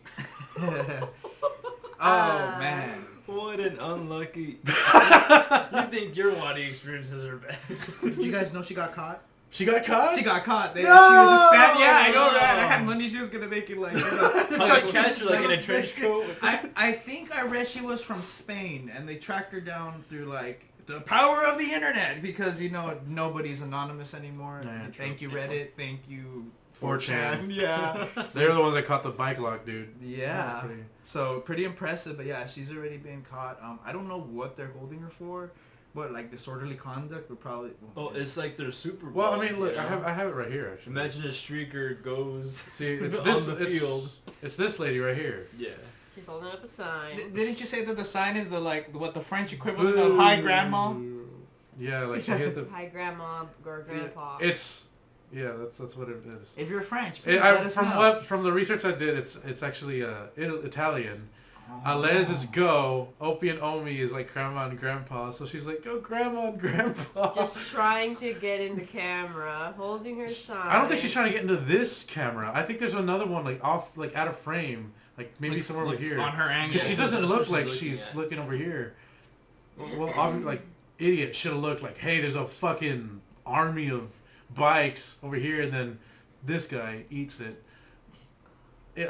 Oh man. What an unlucky... You think your Wadi experiences are bad. Did you guys know she got caught? She got caught? She got caught. No! She was a Spaniard. Yeah, I know, right? I had money she was gonna make it like... How they catch her like in a trench coat? I think I read she was from Spain, and they tracked her down through like the power of the internet because nobody's anonymous anymore. Yeah, Thank you Reddit. Thank you 4chan. Yeah. They're the ones that caught the bike lock, dude. Yeah. So pretty impressive, but yeah, she's already been caught. I don't know what they're holding her for, but like disorderly conduct would probably. Oh, it's like their Super Bowl. Well, I mean, look, you know? I have it right here. Actually. Imagine a streaker goes See, it's on this the field. It's this lady right here. Yeah. She's holding up a sign. Didn't you say that the sign is the French equivalent of Hi Grandma? Yeah, like she hit the. Hi, Grandma or Grandpa. That's what it is. If you're French, please let us know. From the research I did, it's actually Italian. Alez is go. Opie and Omi is like grandma and grandpa. So she's like, go grandma and grandpa. Just trying to get in the camera, holding her sign. I don't think she's trying to get into this camera. I think there's another one like off, like out of frame, like maybe Like, somewhere over here. on her angle. Because she doesn't That's look what like she's looking she's at. looking over here. Well, like idiot should have looked like, hey, there's a fucking army of bikes over here, and then this guy eats it. It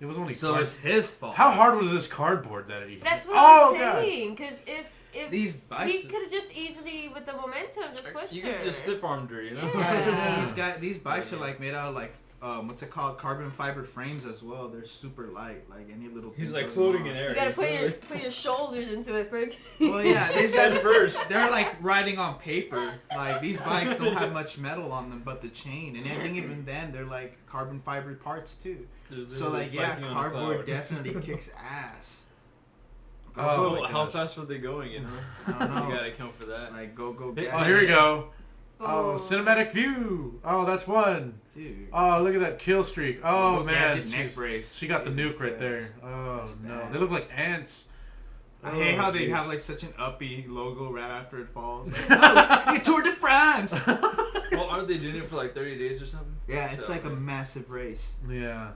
was only. So it's his fault. How hard was this cardboard that he? That's what Oh, I'm God. saying. Because if These bikes. he could have just easily, with the momentum, just pushed You her. could just stiff armed her, you know? Yeah. These bikes are like made out of like what's it called, carbon fiber frames as well. They're super light, like any little. He's thing like goes floating wrong. in air. You gotta He's put your shoulders into it. Well, yeah, these guys first. They're like riding on paper. Like these bikes don't have much metal on them, but the chain, and I think even then they're like carbon fiber parts too. So like yeah, cardboard definitely kicks ass. Oh, how fast were they going? You know, I don't know. you gotta account for that. Like go. Oh, here we go. Oh, Oh. cinematic view. Oh, that's one. Dude. Oh, look at that kill streak. Oh, Look, man. gadget neck brace. She got the Jesus nuke right there. Christ. Oh, That's no. bad. They look like ants. I hate how they jeez. have like such an uppy logo right after it falls. Like, oh, it's Tour de France. Well, aren't they doing it for like 30 days or something? Yeah, it's So, like a massive race. Yeah.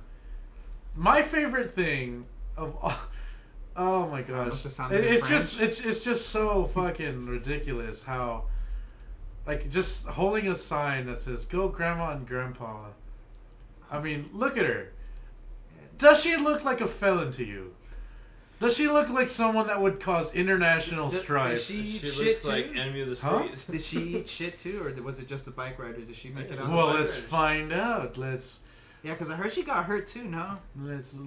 My favorite thing of all... Oh my gosh. must have It, sounded it's French. just it's just so fucking ridiculous how like just holding a sign that says go grandma and grandpa. I mean, look at her. Does she look like a felon to you? Does she look like someone that would cause international strife? Does she eat She shit looks too? like enemy of the Huh? streets. Did she eat shit too, or was it just the bike riders? Did she make it out? Well, Bike let's riders. find out. Let's Yeah, because I heard she got hurt too. No,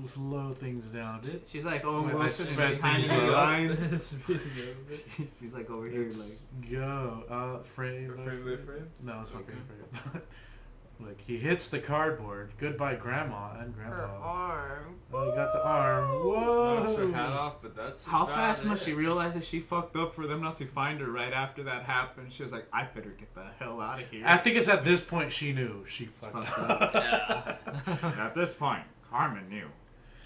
slow things down a bit. she's like Owen Wait, I Wilson and sped she's hiding things in the up. lines. She's like over here, Let's like go. Frame by Frame by frame? No, it's not Okay. frame by frame. Look, he hits the cardboard. Goodbye, grandma and Her grandpa. arm. Oh, he got the arm. Knocks her Whoa! hat off, but that's how about fast must it. she realize that she fucked up for them not to find her right after that happened? She was like, I better get the hell out of here. I think it's at this point she knew she fucked Fucked up. Yeah. At this point, Carmen knew.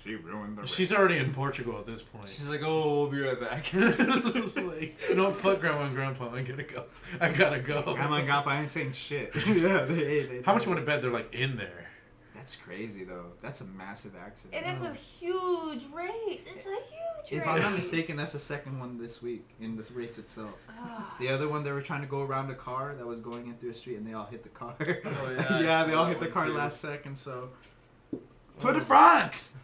She ruined the race. She's already in Portugal at this point. She's like, oh, we'll be right back. It's like, you know what, fuck grandma and grandpa. I gotta go. Grandma and Grandpa ain't saying shit. Yeah, How much would have bet they're like in there? That's crazy though. That's a massive accident. And it's a huge race. It's a huge If race. I'm not mistaken, that's the second one this week in this race itself. Ah. The other one, they were trying to go around a car that was going in through a street, and they all hit the car. Oh, yeah, I yeah, they saw all that hit the one, car too. last second. So, Tour de France.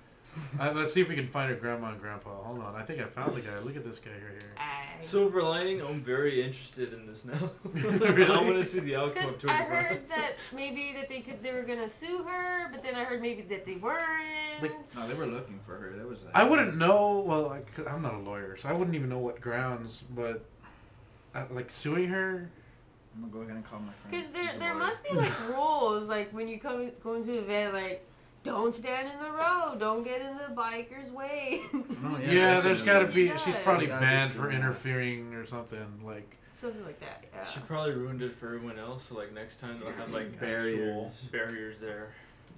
Let's see if we can find her grandma and grandpa. Hold on. I think I found the guy. Look at this guy right here. Silver lining, I'm very interested in this now. Really? I want to see the outcome Because towards I the heard grounds. that maybe that they were gonna sue her, but then I heard maybe that they weren't. No, they were looking for her. There was. I wouldn't know. Well, I'm not a lawyer, so I wouldn't even know what grounds. But like suing her. I'm gonna go ahead and call my friend. Because He's a there lawyer. must be like rules, like when you go into an event, like don't stand in the road, don't get in the biker's way. No, Yeah, there's got to definitely. be. She's Yeah. probably Gotta be banned for sued. interfering or something. Like. Something like that. Yeah. She probably ruined it for everyone else, so like next time they'll have like Barriers. actual barriers there.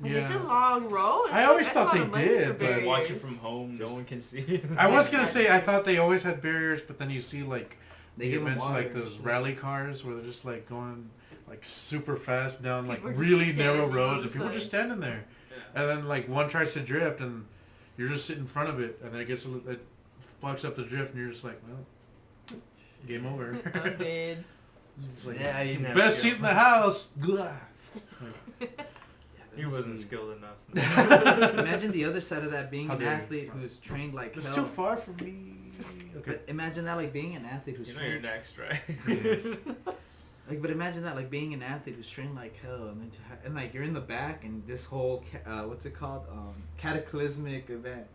And Yeah. it's a long road. I always That's thought a lot of they money did, for but- Just watch it barriers. from home, no one can see. I was gonna say I thought they always had barriers, but then you see like They the give 'em events water like and those shit. rally cars where they're just like going like super fast down like People are just really narrow standing roads on and the people are just side. standing there. And then like one tries to drift and you're just sitting in front of it and then it gets it fucks up the drift and you're just like, well, game over. I'm dead. It's like, Yeah, you never best go. seat in the house. Blah. He wasn't skilled enough. Imagine the other side of that, being How an dare you. athlete who's trained like It's hell. too far from me. Okay. But imagine that, like being an athlete who's You know you're trained. next, right? Yes. Like, but imagine that, like being an athlete who's trained like hell, and then and like you're in the back, and this whole what's it called, cataclysmic event.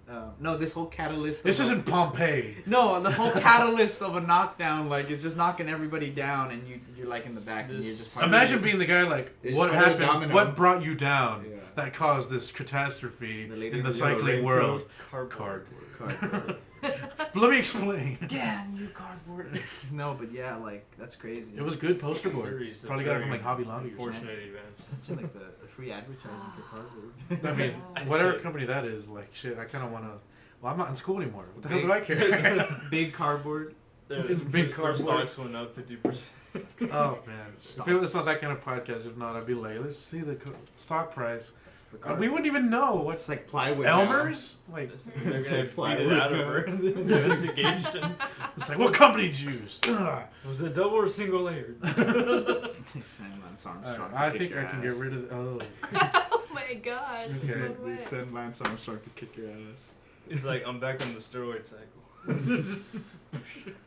No, this whole catalyst. This of isn't Pompeii. No, the whole catalyst of a knockdown, like it's just knocking everybody down, and you're like in the back, and you're This- just Imagine being the guy like, It's what called a happened? domino. What brought you down Yeah. that caused this catastrophe The lady in the with yellow cycling raincoat. world? Cardboard. Cardboard. But let me explain. Damn you, cardboard. No, but yeah, like that's crazy. It was good poster board. Series of Probably got it from very like Hobby Lobby or Unfortunate events. Imagine like the free advertising for cardboard. something. I mean, Yeah. whatever company that is, like shit, I kind of want to. Well, I'm not in school anymore. What the hell do I care? Big cardboard. It's big Our cardboard. stocks went up 50%. Oh man, if it was not that kind of podcast, if not, I'd be like, let's see the stock price. We wouldn't even know what's It's like plywood. Elmer's. Like, They're It's gonna like plead it plywood. out of her in the investigation. it's like what company did you use? Ugh. Was it double or single layered? Lance Armstrong. I think I can get rid of. Oh, Oh my gosh. Okay. So We wet. send Lance Armstrong to kick your ass. He's like, I'm back on the steroid cycle.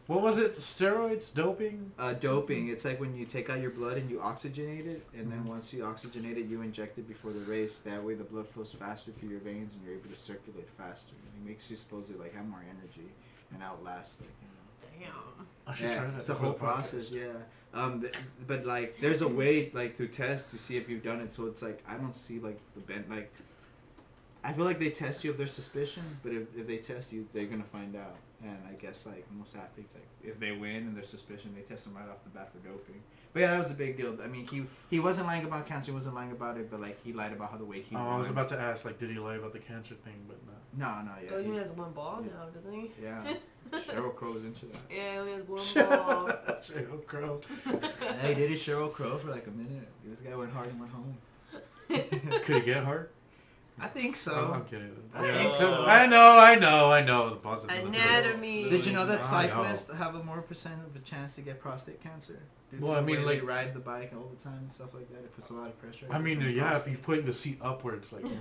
what was it? Steroids, doping? Doping. It's like when you take out your blood and you oxygenate it, and then Mhm. once you oxygenate it, you inject it before the race. That way, the blood flows faster through your veins, and you're able to circulate faster. It makes you supposedly like have more energy and outlast, like Damn. I should yeah, try that. it's a for whole the process. podcast. Yeah. But like, there's a way like to test to see if you've done it. So it's like I don't see like the bent like. I feel like they test you if there's suspicion, but if they test you, they're gonna find out. And I guess like most athletes, like if they win and there's suspicion, they test them right off the bat for doping. But yeah, that was a big deal. I mean, he wasn't lying about cancer, he wasn't lying about it, but like he lied about how the weight he Oh, won. I was about to ask, like, did he lie about the cancer thing? But no. No, yeah. So he only has one ball now, doesn't he? Yeah. Cheryl Crow's into that. Yeah, he only has one ball. Sheryl Crow. Hey, did it Cheryl Crow for like a minute? This guy went hard and went home. Could he get hard? I think Oh, so. I'm kidding. I think so. I know. The positive. Anatomy. Did you know that I know. cyclists have a more percent of a chance to get prostate cancer? Due to Well, the I mean, way like- they ride the bike all the time and stuff like that. It puts a lot of pressure. I mean, on the yeah, if prostate. you put the seat upwards, like. You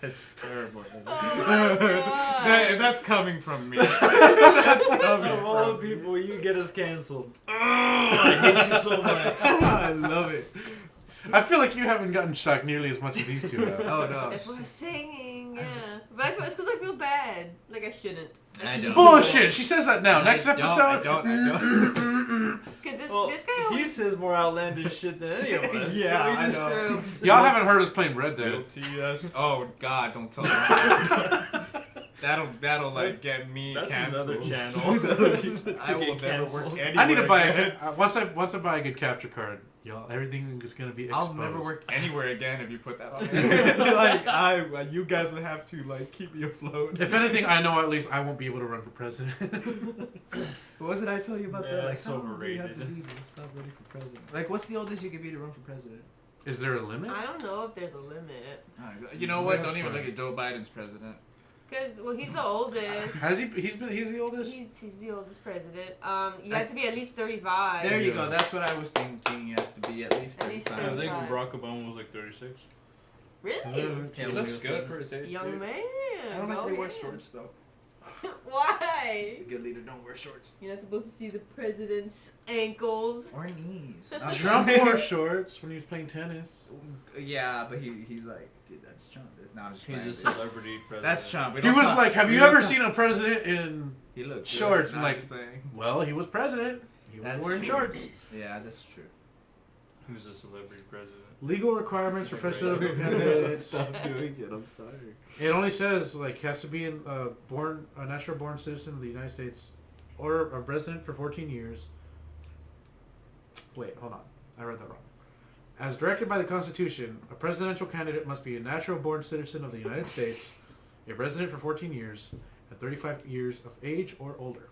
That's terrible. Oh my God. That's coming from me. That's coming Of all the from me. people, you get us canceled. I hate you so much. I love it. I feel like you haven't gotten shocked nearly as much as these two have. Oh no. That's why I'm singing, yeah. But it's because I feel bad. Like I shouldn't. I don't. Bullshit! She says that now. Next I episode. don't. Because Well, this guy he always... says more outlandish shit than any of us. Yeah, so we I just know. Y'all haven't heard us playing Red Dead. Guilty as. Oh God! Don't tell me. that. That'll like get me That's canceled. another channel. I will get never work canceled. anywhere. I need to buy again. once I buy a good capture card, y'all. Everything is gonna be exposed. I'll never work anywhere again if you put that on there. like you guys would have to like keep me afloat. If anything, I know at least I won't be able to run for president. What was it I tell you about Yeah, that? Like it's how old do you have to overrated. be to stop running for president? Like what's the oldest you could be to run for president? Is there a limit? I don't know if there's a limit. You know what? That's Don't even fine. look at Joe Biden's president. Because, well, he's the oldest. Has he? He's the oldest. He's the oldest president. You have to be at least 35. There you Yeah. go. That's what I was thinking. You have to be at least At least 35. I think 35. Barack Obama was like 36. Really? He looks good for his age. Young dude. man. I don't like go they wear ahead. shorts though. Why? A good leader don't wear shorts. You're not supposed to see the president's ankles. Or knees. Trump wore shorts when he was playing tennis. Yeah, but he's like, dude, that's Trump. No, I'm just He's playing, a dude. celebrity president. That's Trump. We He don't was talk- like, have we you don't ever talk- seen a president in He looked shorts? good. I'm No, like, just playing. well, he was president. He was That's wearing true. shorts. Yeah, that's true. He was a celebrity president. Legal requirements for That's presidential right. candidates. Stop doing it. I'm sorry. It only says like has to be a natural born citizen of the United States, or a resident for 14 years. Wait, hold on, I read that wrong. As directed by the Constitution, a presidential candidate must be a natural born citizen of the United States, a resident for 14 years, and 35 years of age or older.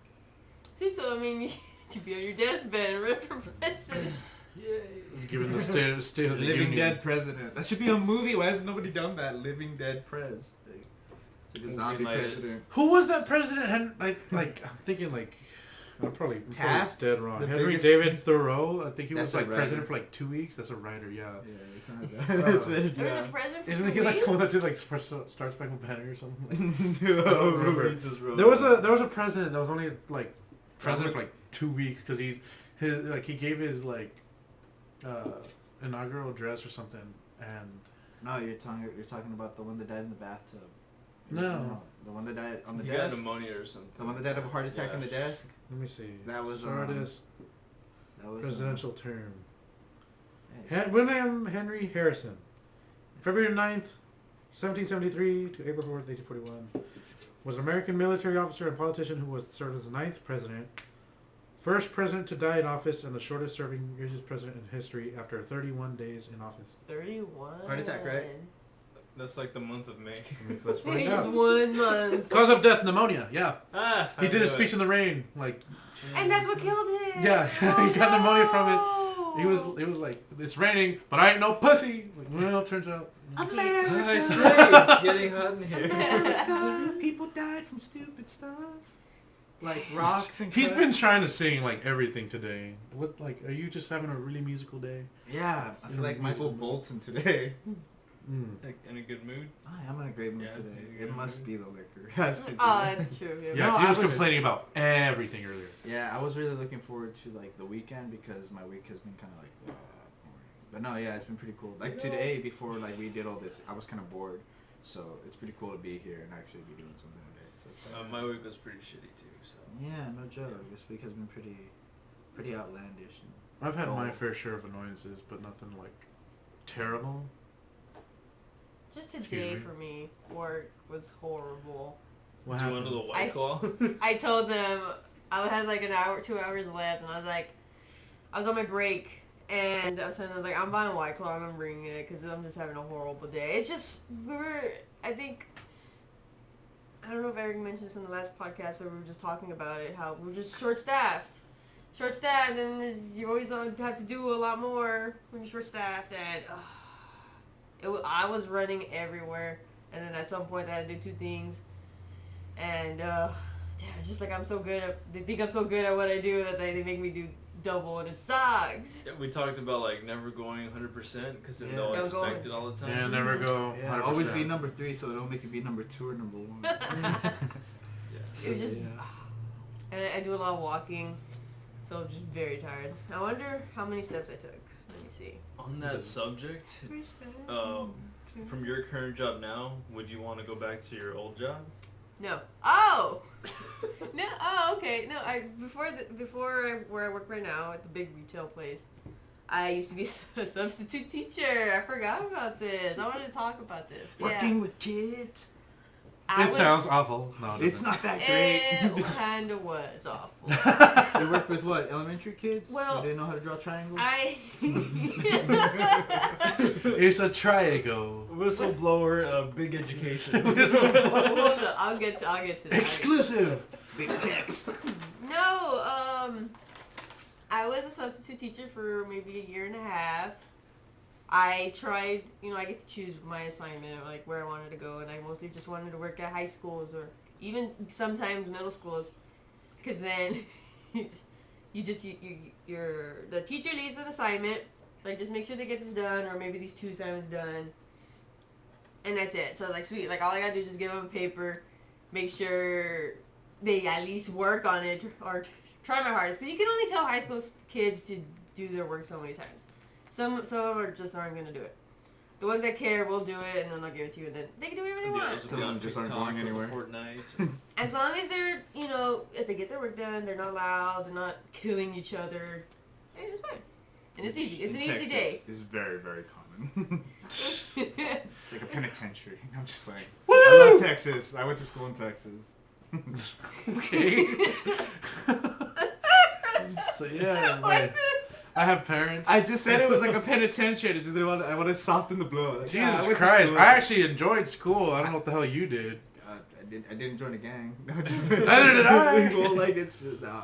See, so I mean, you could be on your deathbed and run for president. Given the state of the Living Union. Dead President. That should be a movie. Why hasn't nobody done that? Living Dead Prez. It's like a zombie Greenlight it. president. Who was that president? Like I'm thinking like. I'm probably Taft? dead wrong. The Henry biggest- David Thoreau. I think he That's was a like writer. president for like 2 weeks. That's a writer, yeah. Yeah, it's not that. That's it. Are you Yeah. the president for Isn't 2 he like weeks? the one that did like Star Spangled Banner or something? No, I don't remember. he just wrote There was that. a president that was only like president for like 2 weeks because he gave his like inaugural address or something, and No, you're talking about the one that died in the bathtub. No. The one that died on the He had desk. pneumonia or something. The one that died of a heart attack Yeah. on the desk. let me see. That was shortest that was presidential term. yeah, William Henry Harrison, February 9th, 1773 to April 4th, 1841, was an American military officer and politician who was served as the 9th president, first president to die in office, and the shortest serving U.S. president in history after 31 days in office. 31. Heart attack, right? That's like the month of May. Let's find Just out. 1 month. Cause of death, pneumonia. Yeah, Ah, he did a speech in the rain. Like, And that's what killed him. yeah, Oh, he got pneumonia from it. no. He was like, it's raining, but I ain't no pussy. Like, well, it turns out. America. I say it's getting hot in here. America, people died from stupid stuff. Like rocks and He's cut. been trying to sing like everything today. What, like, are you just having a really musical day? Yeah, I feel In a like Michael musical Bolton today. Like, in a good mood. I'm in a great mood Yeah, today. you're It in a must mood. be the liquor. It has to be. Oh, that's true. Yeah. Yeah, No, he was I was- complaining about everything earlier. Yeah, I was really looking forward to like the weekend because my week has been kind of like boring. But no, yeah, it's been pretty cool. Like today, before like we did all this, I was kind of bored, so it's pretty cool to be here and actually be doing something today. So it's My week was pretty shitty too. So. yeah, no joke. This week has been pretty outlandish. And I've had my Oh. fair share of annoyances, but nothing like terrible. Just Excuse today me? for me, work was horrible. What Did you happened? want the I- White Claw? I told them I had like an hour, 2 hours left, and I was like, I was on my break, and I was like, I'm buying a White Claw, I'm bringing it, because I'm just having a horrible day. It's just, I think, I don't know if Eric mentioned this in the last podcast, or we were just talking about it, how we're just short-staffed. Short-staffed, and you always have to do a lot more when you're short-staffed, and I was running everywhere, and then at some points I had to do 2 things. And it's just like they think I'm so good at what I do that they make me do double, and it sucks. Yeah, we talked about like never going 100% because then Yeah. they'll Don't go expect it all the time. Yeah, never go. yeah, 100%. always be number 3, so they don't make you be number 2 or number 1. Yeah. It was just, yeah. and I do a lot of walking, so I'm just very tired. I wonder how many steps I took. Let me see. On that subject, from your current job now, would you want to go back to your old job? No. Oh. No. Oh, okay. No. Where I work right now at the big retail place, I used to be a substitute teacher. I forgot about this. I wanted to talk about this. Working with kids. It sounds awful. No, it It's doesn't. not that great. It kind of was awful. You work with what? Elementary kids? Well, Who didn't know how to draw triangles? It's a triangle. Whistleblower, big education. Hold on, I'll get to that. Exclusive. Big text. No, I was a substitute teacher for maybe a year and a half. I tried, I get to choose my assignment, like where I wanted to go, and I mostly just wanted to work at high schools or even sometimes middle schools, because then the teacher leaves an assignment, like just make sure they get this done, or maybe these 2 assignments done, And that's it. So like, sweet. Like, all I gotta do is just give them a paper, make sure they at least work on it, or try my hardest. Because you can only tell high school kids to do their work so many times. Some of them are just aren't gonna do it. The ones that care will do it, and then they'll give it to you, and then they can do whatever they want. Some of them just aren't going anywhere. As long as they're, you know, if they get their work done, they're not loud, they're not killing each other, it's fine. And it's easy. It's an easy day. It's very, very common. It's like a penitentiary. I'm just playing. Woo! I love Texas. I went to school in Texas. Okay. So yeah, I have parents. I just said it was like a penitentiary. I want to soften the blow. Like, Jesus Christ! I actually enjoyed school. I don't know what the hell you did. I didn't join a gang. No, Neither did I. Well, like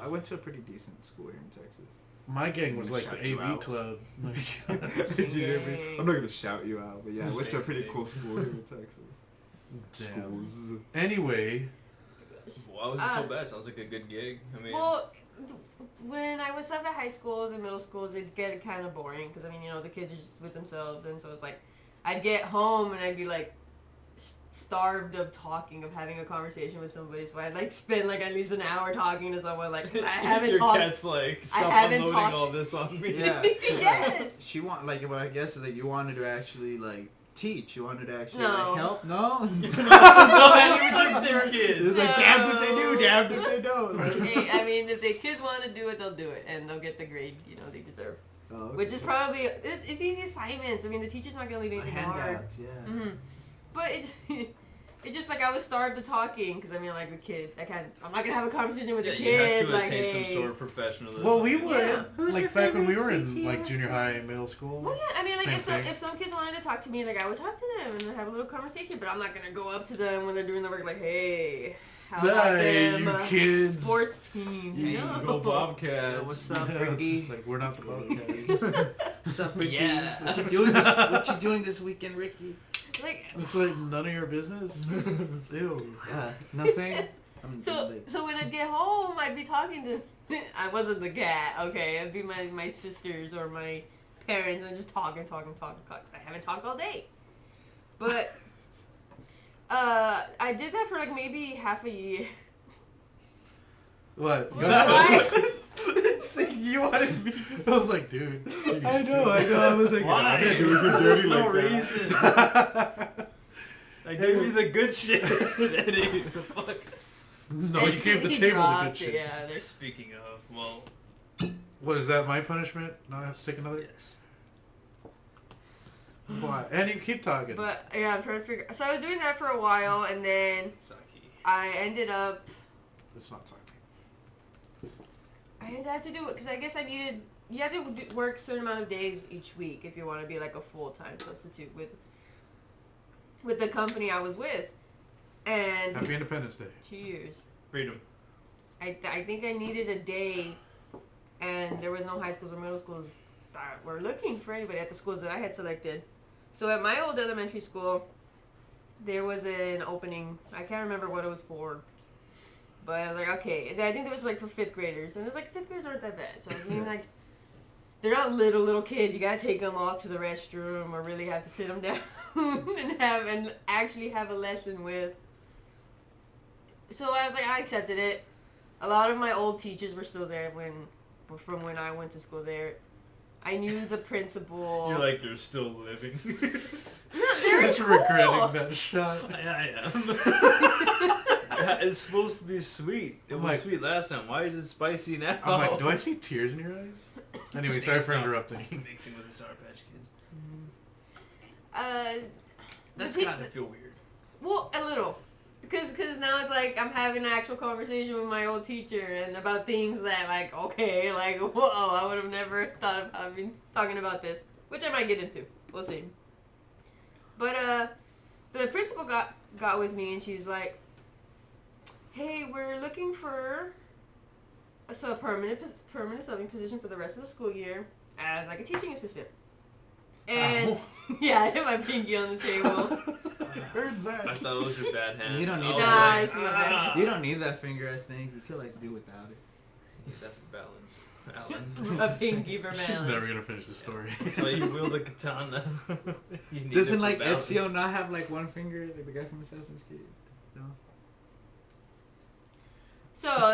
I went to a pretty decent school here in Texas. My gang was like the AVID Club. I'm not gonna shout you out, but yeah, I went to a pretty cool school here in Texas. Damn. Anyway. Why was it so bad? Sounds like a good gig. I mean, well, when I was up at high schools and middle schools, it'd get kind of boring because, I mean, you know, the kids are just with themselves, and so it's like, I'd get home and I'd be like starved of talking, of having a conversation with somebody, so I'd like spend like at least an hour talking to someone, like, cause I haven't your talked. cat's like, stop unloading all this on me. Yeah. Yes. She what I guess is that you wanted to actually like teach. You wanted to actually No. like help. No. So you were just their kids. It's like damned if they do, damned if they don't. Hey, I mean, if the kids want to do it, they'll do it, and they'll get the grade, you know, they deserve. Oh, okay. Which is probably it's easy assignments. I mean, the teacher's not gonna leave anything hard. Handouts, yeah. Mm-hmm. But it's just like I was starved of talking because, I mean, like, the kids, I'm not gonna have a conversation with the You kids. have to like, attain hey. some sort of professionalism. Well, we would. Yeah. Who's your Like back when we favorite were in PTSD? like junior high, middle school. Well, yeah, I mean, like, Same if some kids wanted to talk to me, like, I would talk to them and have a little conversation, but I'm not gonna go up to them when they're doing the work like, hey, how about Hey, them you kids. sports teams? Hey, No. go Bobcats. Yo, what's up, Yeah, it's Ricky? just like we're not the Bobcats. What's up, Ricky? Yeah. What you doing this weekend, Ricky? Like, It's like none of your business. Ew. Yeah, nothing. so when I'd get home, I'd be talking to, I wasn't the cat, okay, it'd be my sisters or my parents, and just talking, because I haven't talked all day. But, I did that for like maybe half a year. What? You wanted me. I was like, dude. I know. I was like, Why? I'm not doing it dirty No like reason. that. I gave you the good shit. Eddie. The fuck. No, you gave the He table the dropped good it, shit. Yeah, there's. Speaking of, well, What is that? My punishment? Now I have to take another. yes. Why? And you keep talking. But yeah, I'm trying to figure. So I was doing that for a while, and then Saki. I ended up. It's not talking. I had to do it because I guess I needed. You have to work a certain amount of days each week if you want to be like a full-time substitute with the company I was with, and Happy Independence Day. 2 years. Freedom. I think I needed a day, and there was no high schools or middle schools that were looking for anybody at the schools that I had selected. So at my old elementary school, there was an opening. I can't remember what it was for. But I was like, okay. And I think it was like for 5th graders. And it was like, 5th graders aren't that bad. So I mean, like, they're not little kids. You gotta take them all to the restroom or really have to sit them down and actually have a lesson with. So I was like, I accepted it. A lot of my old teachers were still there from when I went to school there. I knew the principal. You're like, you're still living. No, they're Just cool. regretting that shot. I am. It's supposed to be sweet. It I'm was like- sweet last time. Why is it spicy now? I'm like, do I see tears in your eyes? Anyway, sorry for interrupting. Mixing with the Sour Patch Kids. That's the gotta feel weird. Well, a little. Because now it's like I'm having an actual conversation with my old teacher and about things that, like, okay, like, whoa, I would have never thought of having talking about this, which I might get into. We'll see. But the principal got with me and she was like, hey, we're looking for a permanent subbing position for the rest of the school year as like a teaching assistant. And yeah, I hit my pinky on the table. I heard that. I thought it was your bad hand. You don't need I was that. Nah, like, it's my bad. You don't need that finger, I think. You feel like do without it. Need that for balance. Allan. A pinky for She's balance. never gonna finish the story. That's why you wield the katana. You need it Doesn't for like balance. Ezio not have like one finger, like the guy from Assassin's Creed? No. So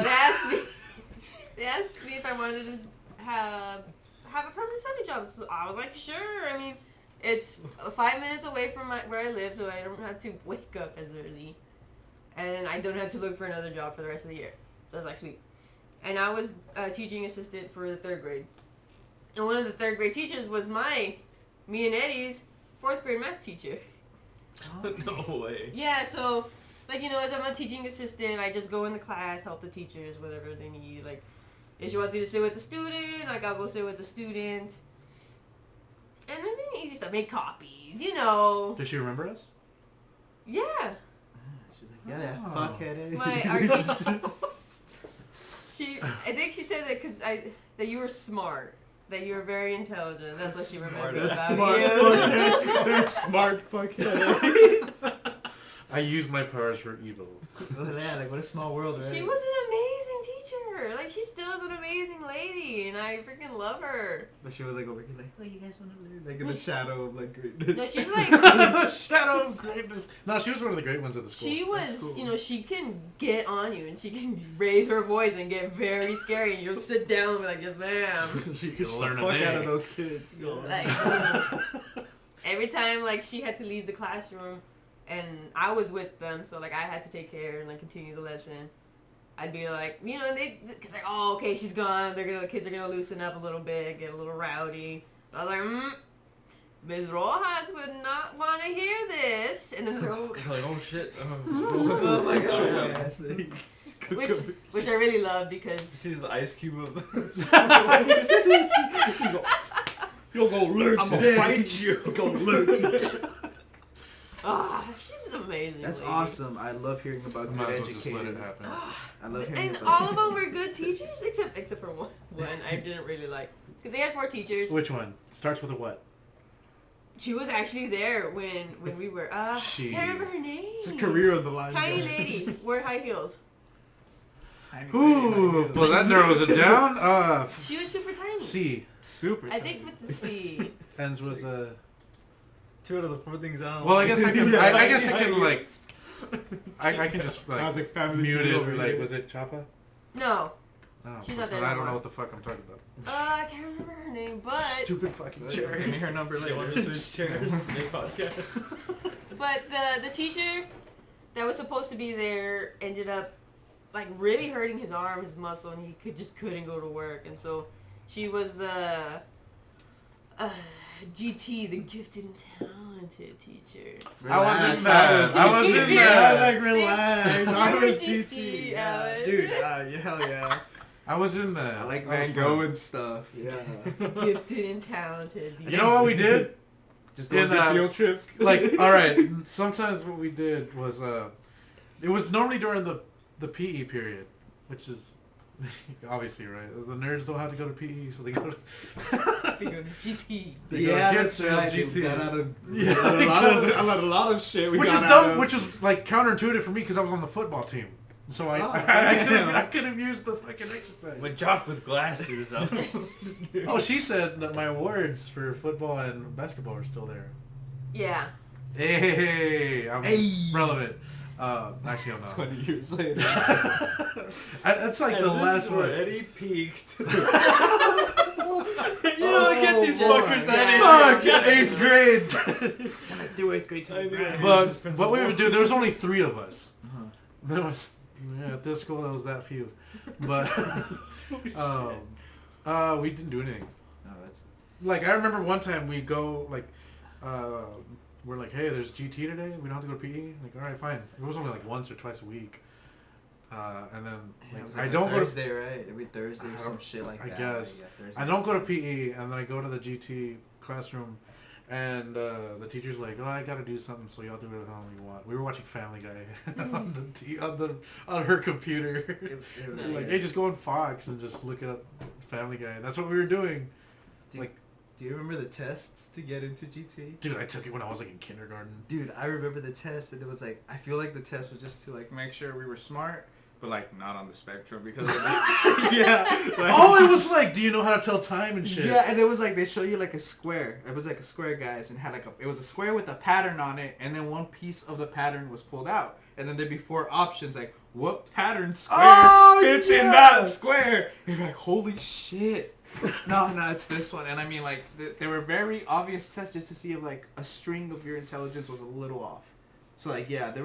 they asked me if I wanted to have a permanent study job. So I was like, sure. I mean, it's 5 minutes away from where I live, so I don't have to wake up as early, and I don't have to look for another job for the rest of the year. So I was like, sweet. And I was a teaching assistant for the 3rd grade, and one of the 3rd grade teachers was me and Eddie's 4th grade math teacher. No way. Yeah, so, like, you know, as I'm a teaching assistant, I just go in the class, help the teachers, whatever they need. Like, if she wants me to sit with the student, like, I'll go sit with the student. And then easy stuff, make copies, you know. Does she remember us? Yeah. She's like, yeah, that Oh. fuckhead. Our teacher, I think she said that you were smart. That you were very intelligent. That's what she remembered That's about smart you. fuckhead. Smart fuckhead. I use my powers for evil. Look at that, like what a small world, right? She was an amazing teacher. Like, she still is an amazing lady, and I freaking love her. But she was like over here, like, oh, you guys want to learn? Like in the shadow of like greatness. No, she's like, The shadow of greatness. No, she was one of the great ones at the school. she was, cool. you know, she can get on you, and she can raise her voice and get very scary, and you'll sit down and be like, yes, ma'am. She Get can the learn a fuck out of name. those kids. Yeah. Like, every time, like, she had to leave the classroom, and I was with them, so, like, I had to take care and, like, continue the lesson. I'd be like, you know, because like, oh, okay, she's gone. The kids are gonna loosen up a little bit, get a little rowdy. I was like, Ms. Rojas would not want to hear this. And then they're all, Like, oh shit. oh my god. Ass. Which I really love because She's the ice cube of You'll go learn I'm today. gonna fight you. Go learn today. she's amazing. That's lady. awesome. I love hearing about Might good as well just let it educators. happen. I love hearing And about all of them were good teachers, except for one I didn't really like. Because they had 4 teachers. Which one? Starts with a what? She was actually there when we were, She- can't remember her name. It's a career on the line. Tiny guys. lady, wore high heels. Ooh, well that narrows it down. She was super tiny. C Super. I think with the C. ends with the. 2 out of the 4 things I don't Well, I like. guess I can. Yeah. I guess I can like. I can just I was like like family mute feud it. over Like here. was it Chapa? No. Oh, She's not so there I no don't know more. what the fuck I'm talking about. I can't remember her name, but Stupid fucking chair. Give me her number You want later. to switch chairs? Make podcast. the teacher that was supposed to be there ended up like really hurting his arm, his muscle, and he couldn't go to work, and so she was the GT, the gifted and talented teacher. I wasn't Relax. mad. I wasn't Yeah. I was mad. like, relax. I You're was GT, GT. Yeah. Allan. Dude, yeah, hell yeah. I was in there. I like I was Van Gogh fun. and stuff. Yeah. Gifted and talented. You know what we did? Just In, go get field trips. Like, all right. Sometimes what we did was, it was normally during the PE period, which is obviously right. The nerds don't have to go to PE, so they go to. They go to GT. They go Yeah, get that's sale, right. GT. We got out of, Yeah, a lot of shit. We Which got is out dumb. of. Which was like counterintuitive for me because I was on the football team, so I Oh, I damn. could have used the fucking exercise. With jock with glasses on. Oh, she said that my awards for football and basketball are still there. Yeah. Hey, I'm Hey. relevant. Actually, I'm not. 20 years later. That's like And the this last is where one. Eddie peaked. You Oh, don't get these boy. fuckers Fuck, that 8th grade. Do 8th grade I knew. But what we would do, there was only 3 of us. Uh-huh. There was, at this school, there was that few. But, we didn't do anything. No, that's. Like, I remember one time we go, like, we're like, hey, there's GT today. We don't have to go to PE. Like, all right, fine. It was only like once or twice a week. And then, Yeah, like, it was I like don't go to Thursday, right? Every Thursday or some shit like I that. guess. Yeah, Thursday. I don't go to PE, and then I go to the GT classroom, and the teacher's like, "Oh, I gotta do something, so y'all do it how you want." We were watching Family Guy on her computer. It Like, hey, just go on Fox and just look up Family Guy. And that's what we were doing. Do you remember the tests to get into GT? Dude, I took it when I was like in kindergarten. Dude, I remember the test, and it was like, I feel like the test was just to like make sure we were smart, but like not on the spectrum because of yeah. Like, Oh, it was like, do you know how to tell time and shit? yeah, and it was like they show you like a square. It was like a square, guys, and had like it was a square with a pattern on it, and then one piece of the pattern was pulled out, and then there'd be 4 options like what pattern square fits in that square. And you're like, holy shit. No, it's this one. And I mean, like, they were very obvious tests just to see if like a string of your intelligence was a little off. So like, yeah, they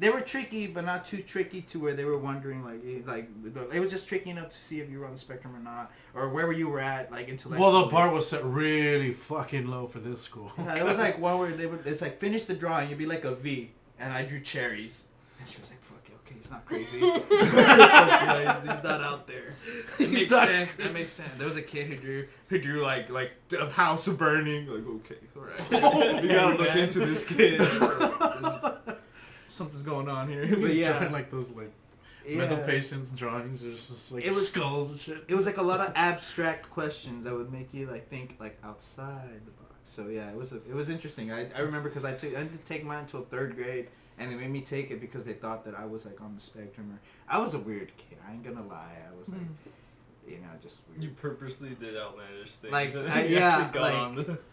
were tricky, but not too tricky to where they were wondering it was just tricky enough to see if you were on the spectrum or not, or where you were at like intellectually. Well, the bar was set really fucking low for this school. Yeah, it was like one where it's like finish the drawing, you'd be like a V, and I drew cherries, and she was like, fuck it, okay, he's not crazy. He's not out there. It makes sense. That makes sense. There was a kid who drew like a house burning. Like, okay, all right, we gotta look into this kid. Something's going on here. But yeah, drawing like those like mental patients drawings. There's just like skulls and shit. It was like a lot of abstract questions that would make you like think like outside the box. So yeah, it was interesting. I remember because I didn't take mine until 3rd grade, and they made me take it because they thought that I was like on the spectrum. Or I was a weird kid. I ain't gonna lie. I was like, just weird. You purposely did outlandish things. Like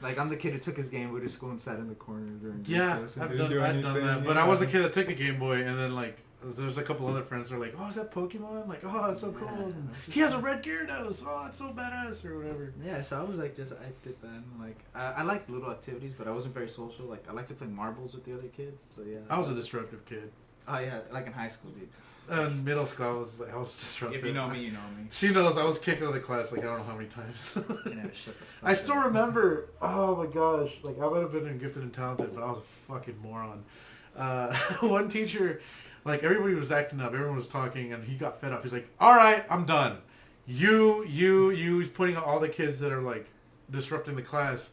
like I'm the kid who took his Game Boy to school and sat in the corner during recess. I've done that. But I was the kid that took the Game Boy, and then like there's a couple other friends who are like, oh, is that Pokemon? Like, oh, that's so cool. He has a red Gyarados. Oh, that's so badass, or whatever. Yeah, so I was like, I did that. And, like, I liked little activities, but I wasn't very social. Like, I liked to play marbles with the other kids. So yeah. I was a disruptive kid. Oh yeah, like in high school, dude. In middle school, I was disruptive. If you know me, you know me. She knows I was kicked out of the class like I don't know how many times. Shut the fuck I still remember. Oh my gosh! Like I would have been gifted and talented, but I was a fucking moron. One teacher, like everybody was acting up, everyone was talking, and he got fed up. He's like, "All right, I'm done. You." He's pointing at all the kids that are like disrupting the class,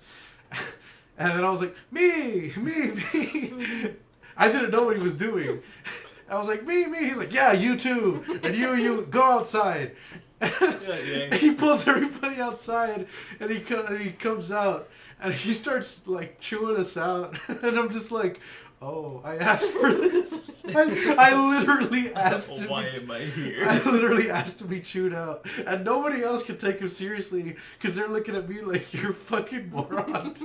and then I was like, "Me." I didn't know what he was doing. I was like, me. He's like, yeah, you too. And you go outside. And he pulls everybody outside, and he comes out, and he starts like chewing us out. And I'm just like, oh, I asked for this. I literally asked to Why am I here? I literally asked to be chewed out. And nobody else could take him seriously because they're looking at me like, you're a fucking moron.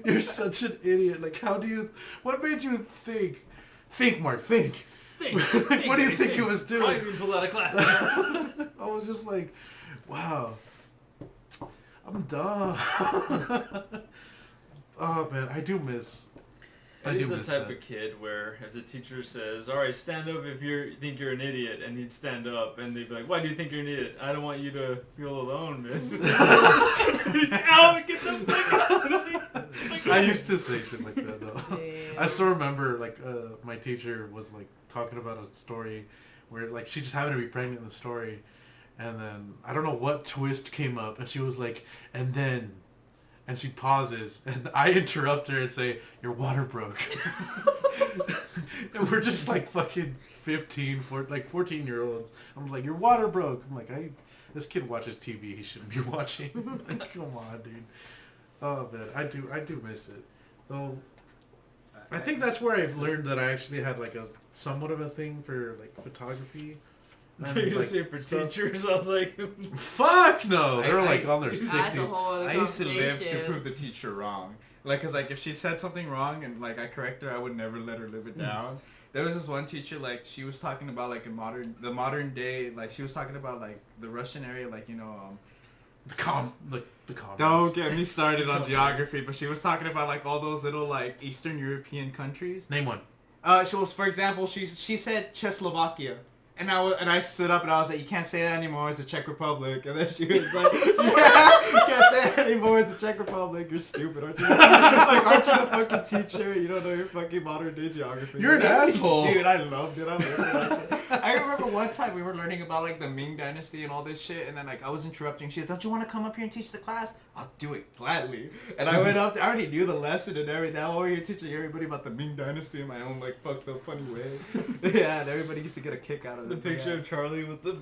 You're such an idiot. Like, what made you think? Think, Mark, think. What do you think he was doing? I didn't pull out of class. I was just like, wow, I'm dumb. Oh man, I do miss. He's the type of kid where if the teacher says, all right, stand up if you think you're an idiot, and he'd stand up, and they'd be like, why do you think you're an idiot? I don't want you to feel alone, miss. Out, get the fuck out of me. I used to say shit like that though. I still remember like my teacher was like talking about a story where like she just happened to be pregnant in the story, and then I don't know what twist came up, and she was like, and then. And she pauses, and I interrupt her and say, your water broke. And we're just like fucking 14-year-olds. I'm like, your water broke. I'm like, this kid watches TV he shouldn't be watching. Like, come on, dude. Oh, man, I do miss it. Though, I think that's where I've learned that I actually had like a somewhat of a thing for like photography. You're going to say for teachers? I was like... Fuck no! They're like on their 60s. I used to live to prove the teacher wrong. Like, cause like if she said something wrong and like I correct her, I would never let her live it down. There was this one teacher, like she was talking about like the modern day, like she was talking about like the Russian area, like the commerce. Don't get me started on geography, but she was talking about like all those little like Eastern European countries. Name one. She was, for example, she said Czechoslovakia. And I stood up and I was like, you can't say that anymore, it's the Czech Republic. And then she was like, yeah, you can't say that anymore, it's the Czech Republic. You're stupid, aren't you? Like, aren't you the fucking teacher? You don't know your fucking modern day geography. You're an asshole. Dude, I loved it. I remember one time we were learning about like the Ming Dynasty and all this shit, and then like I was interrupting. She said, don't you want to come up here and teach the class? I'll do it gladly. And I went up there, I already knew the lesson and everything. I'm over here teaching everybody about the Ming Dynasty in my own like fucked up funny way. Yeah, and everybody used to get a kick out of it. The picture of Charlie with the...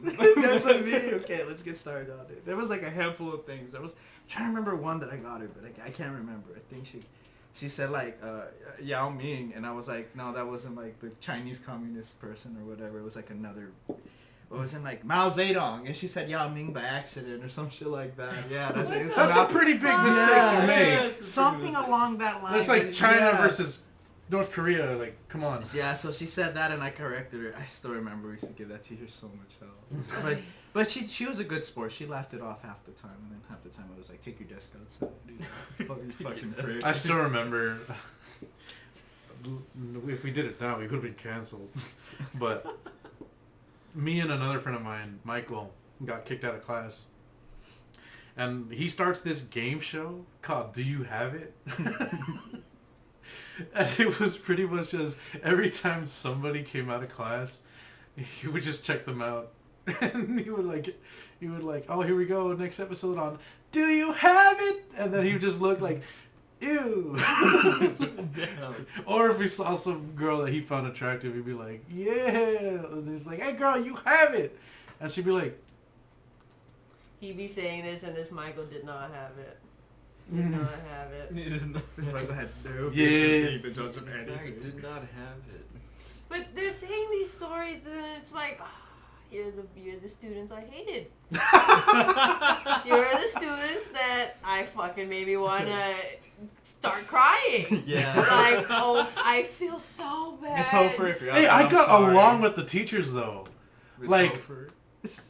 That's like me. Okay, let's get started on it. There was like a handful of things. I'm trying to remember one that I got her, but I can't remember. I think she... she said like Yao Ming, and I was like, no, that wasn't like the Chinese communist person or whatever. It was like another. It wasn't like Mao Zedong, and she said Yao Ming by accident or some shit like that. Yeah, that's a pretty big mistake to make. Something along that line. That's like China versus North Korea. Like, come on. Yeah, so she said that, and I corrected her. I still remember we used to give that teacher so much hell. But she was a good sport. She laughed it off half the time, and then half the time I was like, take your desk outside, dude. Fucking prick. I still remember. If we did it now, we would have been canceled. But me and another friend of mine, Michael, got kicked out of class. And he starts this game show called Do You Have It? And it was pretty much just every time somebody came out of class, he would just check them out. And he would like, oh, here we go, next episode on Do You Have It? And then he would just look like, ew. Damn. Or if he saw some girl that he found attractive, he'd be like, yeah. And he's like, hey girl, you have it. And she'd be like, He'd be saying this, and this Michael did not have it. Did not have it. It is not. This Michael had no Yeah. the judge of I did not have it. But they're saying these stories, and it's like, you're the students I hated. You're the students that I fucking maybe want to start crying. Yeah. Like, oh, I feel so bad. Miss Hofer, if you're out hey, there, I I'm got sorry. along with the teachers though. Miss like- Hofer.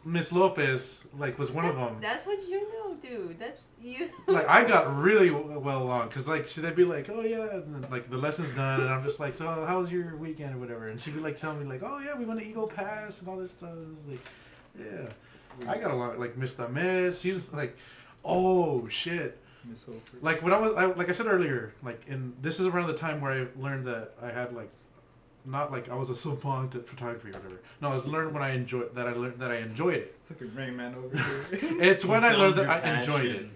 Miss Lopez, like, was one of them. That's what you know, dude. That's you. Like, I got really well along, because, like, they'd be like, oh, yeah, and then, like, the lesson's done, and I'm just like, so how was your weekend or whatever? And she'd be, like, telling me, like, oh, yeah, we went to Eagle Pass and all this stuff. It was like, yeah. I got along, like, Mr. Miss. He was, like, oh, shit. Miss Hofer. Like, when like I said earlier, like, this is around the time where I learned that I had, like, not like I was a savant at photography or whatever. No, I was learned when I enjoyed it. Fucking Rain Man over here. It's when I learned that Your I enjoyed it.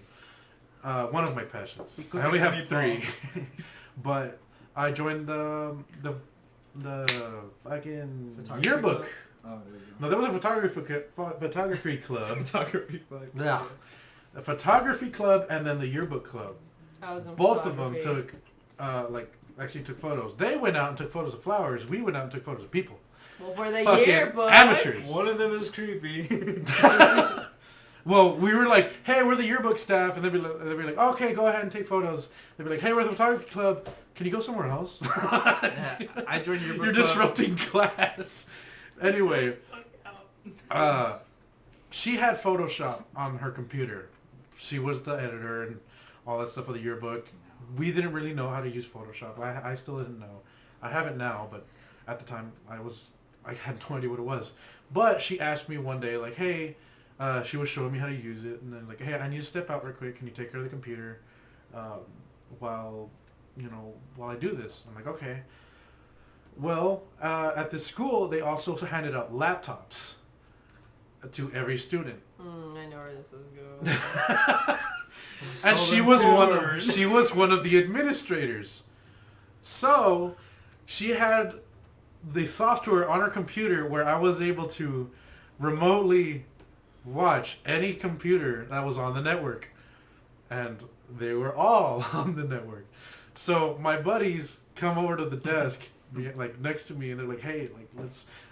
passion. One of my passions. You could I only be have any 3, but I joined the fucking Photography yearbook. club? Oh, there you go. No, there was a photography club. Photography club. Yeah, a photography club, and then the yearbook club. I was in Both of them photography. took actually took photos. They went out and took photos of flowers. We went out and took photos of people. Well, for the Fucking yearbook. amateurs. One of them is creepy. Well, we were like, hey, we're the yearbook staff, and they'd be like, okay, go ahead and take photos. They'd be like, hey, we're the photography club. Can you go somewhere else? Yeah, I joined your book You're club. disrupting class. Anyway, she had Photoshop on her computer. She was the editor and all that stuff for the yearbook. We didn't really know how to use Photoshop. I still didn't know. I have it now, but at the time I had no idea what it was. But she asked me one day, like, hey, she was showing me how to use it, and then like, hey, I need to step out real quick. Can you take care of the computer while I do this? I'm like, okay. Well, at the school, they also handed out laptops to every student. I know where this is going. And she was one of the administrators. So she had the software on her computer where I was able to remotely watch any computer that was on the network. And they were all on the network. So my buddies come over to the desk, like next to me, and they're like, hey, like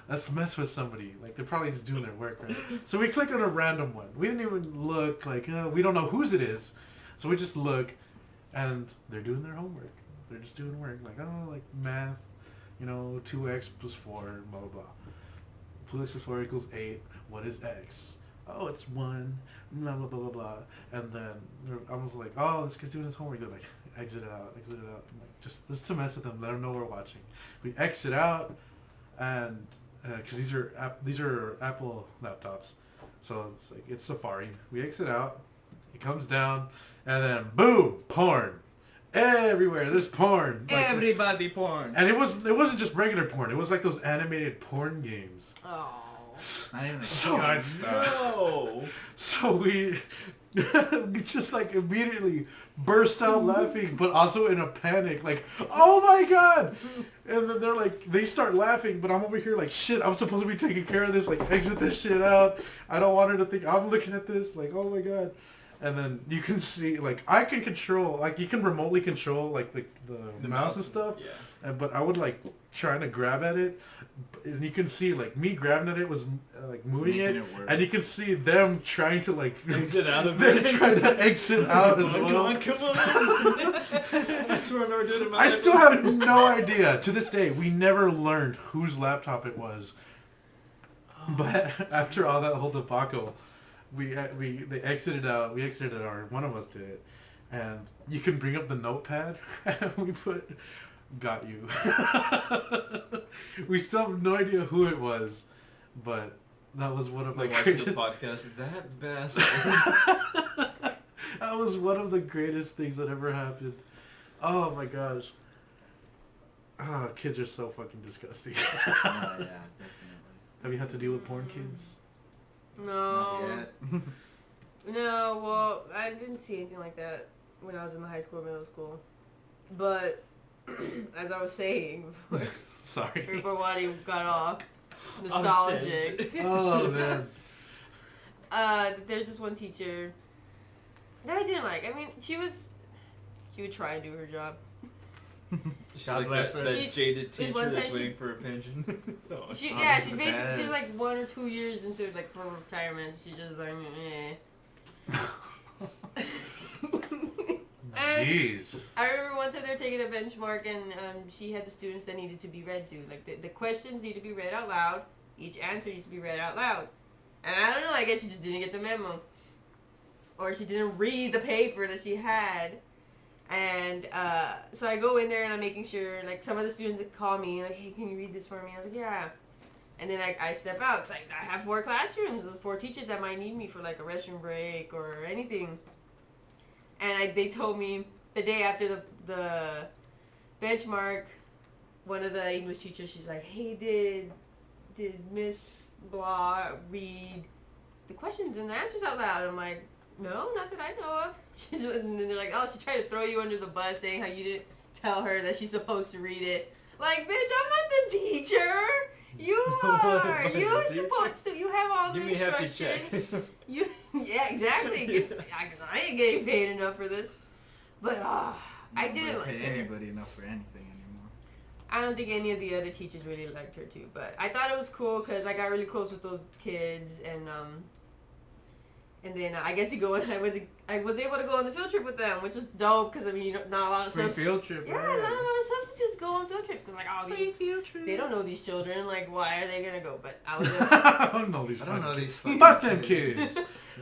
let's mess with somebody. Like they're probably just doing their work, right? So we click on a random one. We didn't even look, like we don't know whose it is. So we just look, and they're doing their homework. They're just doing work, like, oh, like math, 2x plus 4, blah, blah, blah. 2x plus 4 equals 8. What is x? Oh, it's 1, blah, blah, blah, blah, blah. And then I was like, oh, this kid's doing his homework. They're like, exit it out. I'm like, just to mess with them, let them know we're watching. We exit out, and because these are Apple laptops, so it's like it's Safari. We exit out. It comes down, and then boom, porn everywhere. There's porn. Like, Everybody porn. and it wasn't just regular porn. It was like those animated porn games. Oh. Not even a So- God stuff. No. So we just like immediately burst out laughing, but also in a panic, like, oh my god! And then they're like, they start laughing, but I'm over here like, shit, I'm supposed to be taking care of this, like, exit this shit out. I don't want her to think I'm looking at this, like, oh my god. And then you can see, like, I can control, like, you can remotely control, like, the mouse and stuff. Yeah. But I would, like, trying to grab at it. And you can see, like, me grabbing at it was, like, moving Making it. it work. And you can see them trying to, like... Exit out of They're it. trying to exit out as well. Come on. I swear I never did it in my I life. still have no idea. To this day, we never learned whose laptop it was. But after all that whole debacle, they exited out. We exited out. Or one of us did it, and you can bring up the notepad. And we put, "Got you." We still have no idea who it was, but that was one of my Like watching greatest. the podcast. That bastard. That was one of the greatest things that ever happened. Oh my gosh. Oh, kids are so fucking disgusting. Oh, yeah, definitely. Have you had to deal with porn kids? No. Not yet. No, well, I didn't see anything like that when I was in the high school or middle school. But, as I was saying, Sorry. before Wadi got off, nostalgic. Oh man. There's this one teacher that I didn't like. I mean, she would try and do her job. She's God like bless her. that She- jaded there's teacher one that's time waiting for a pension. No. She's that's the basically, she's best. like 1 or 2 years into, like, her retirement. She's just like, And Jeez. I remember one time they were taking a benchmark and she had the students that needed to be read to. Like, the questions need to be read out loud. Each answer needs to be read out loud. And I don't know, I guess she just didn't get the memo. Or she didn't read the paper that she had. And so I go in there and I'm making sure, like, some of the students that call me, like, hey, can you read this for me? I was like, yeah. And then I step out. It's like, I have 4 classrooms, 4 teachers that might need me for, like, a restroom break or anything. And they told me the day after the benchmark, one of the English teachers, she's like, hey, did Miss Blah read the questions and the answers out loud? I'm like, no, not that I know of. And then they're like, oh, she tried to throw you under the bus saying how you didn't tell her that she's supposed to read it. Like, bitch, I'm not the teacher. You are. You're supposed to. You have all the Give me a happy instructions. check. Yeah, exactly. I ain't getting paid enough for this. But I didn't like pay her. anybody enough for anything anymore. I don't think any of the other teachers really liked her too. But I thought it was cool because I got really close with those kids and then I get to go and I was able to go on the field trip with them, which is dope because I mean not a lot of Free field trip. yeah, not a lot of substitutes go on field trips because like field trip. they don't know these children, like why are they gonna go? But I was I don't know these. I don't know these fucking Fuck them kids.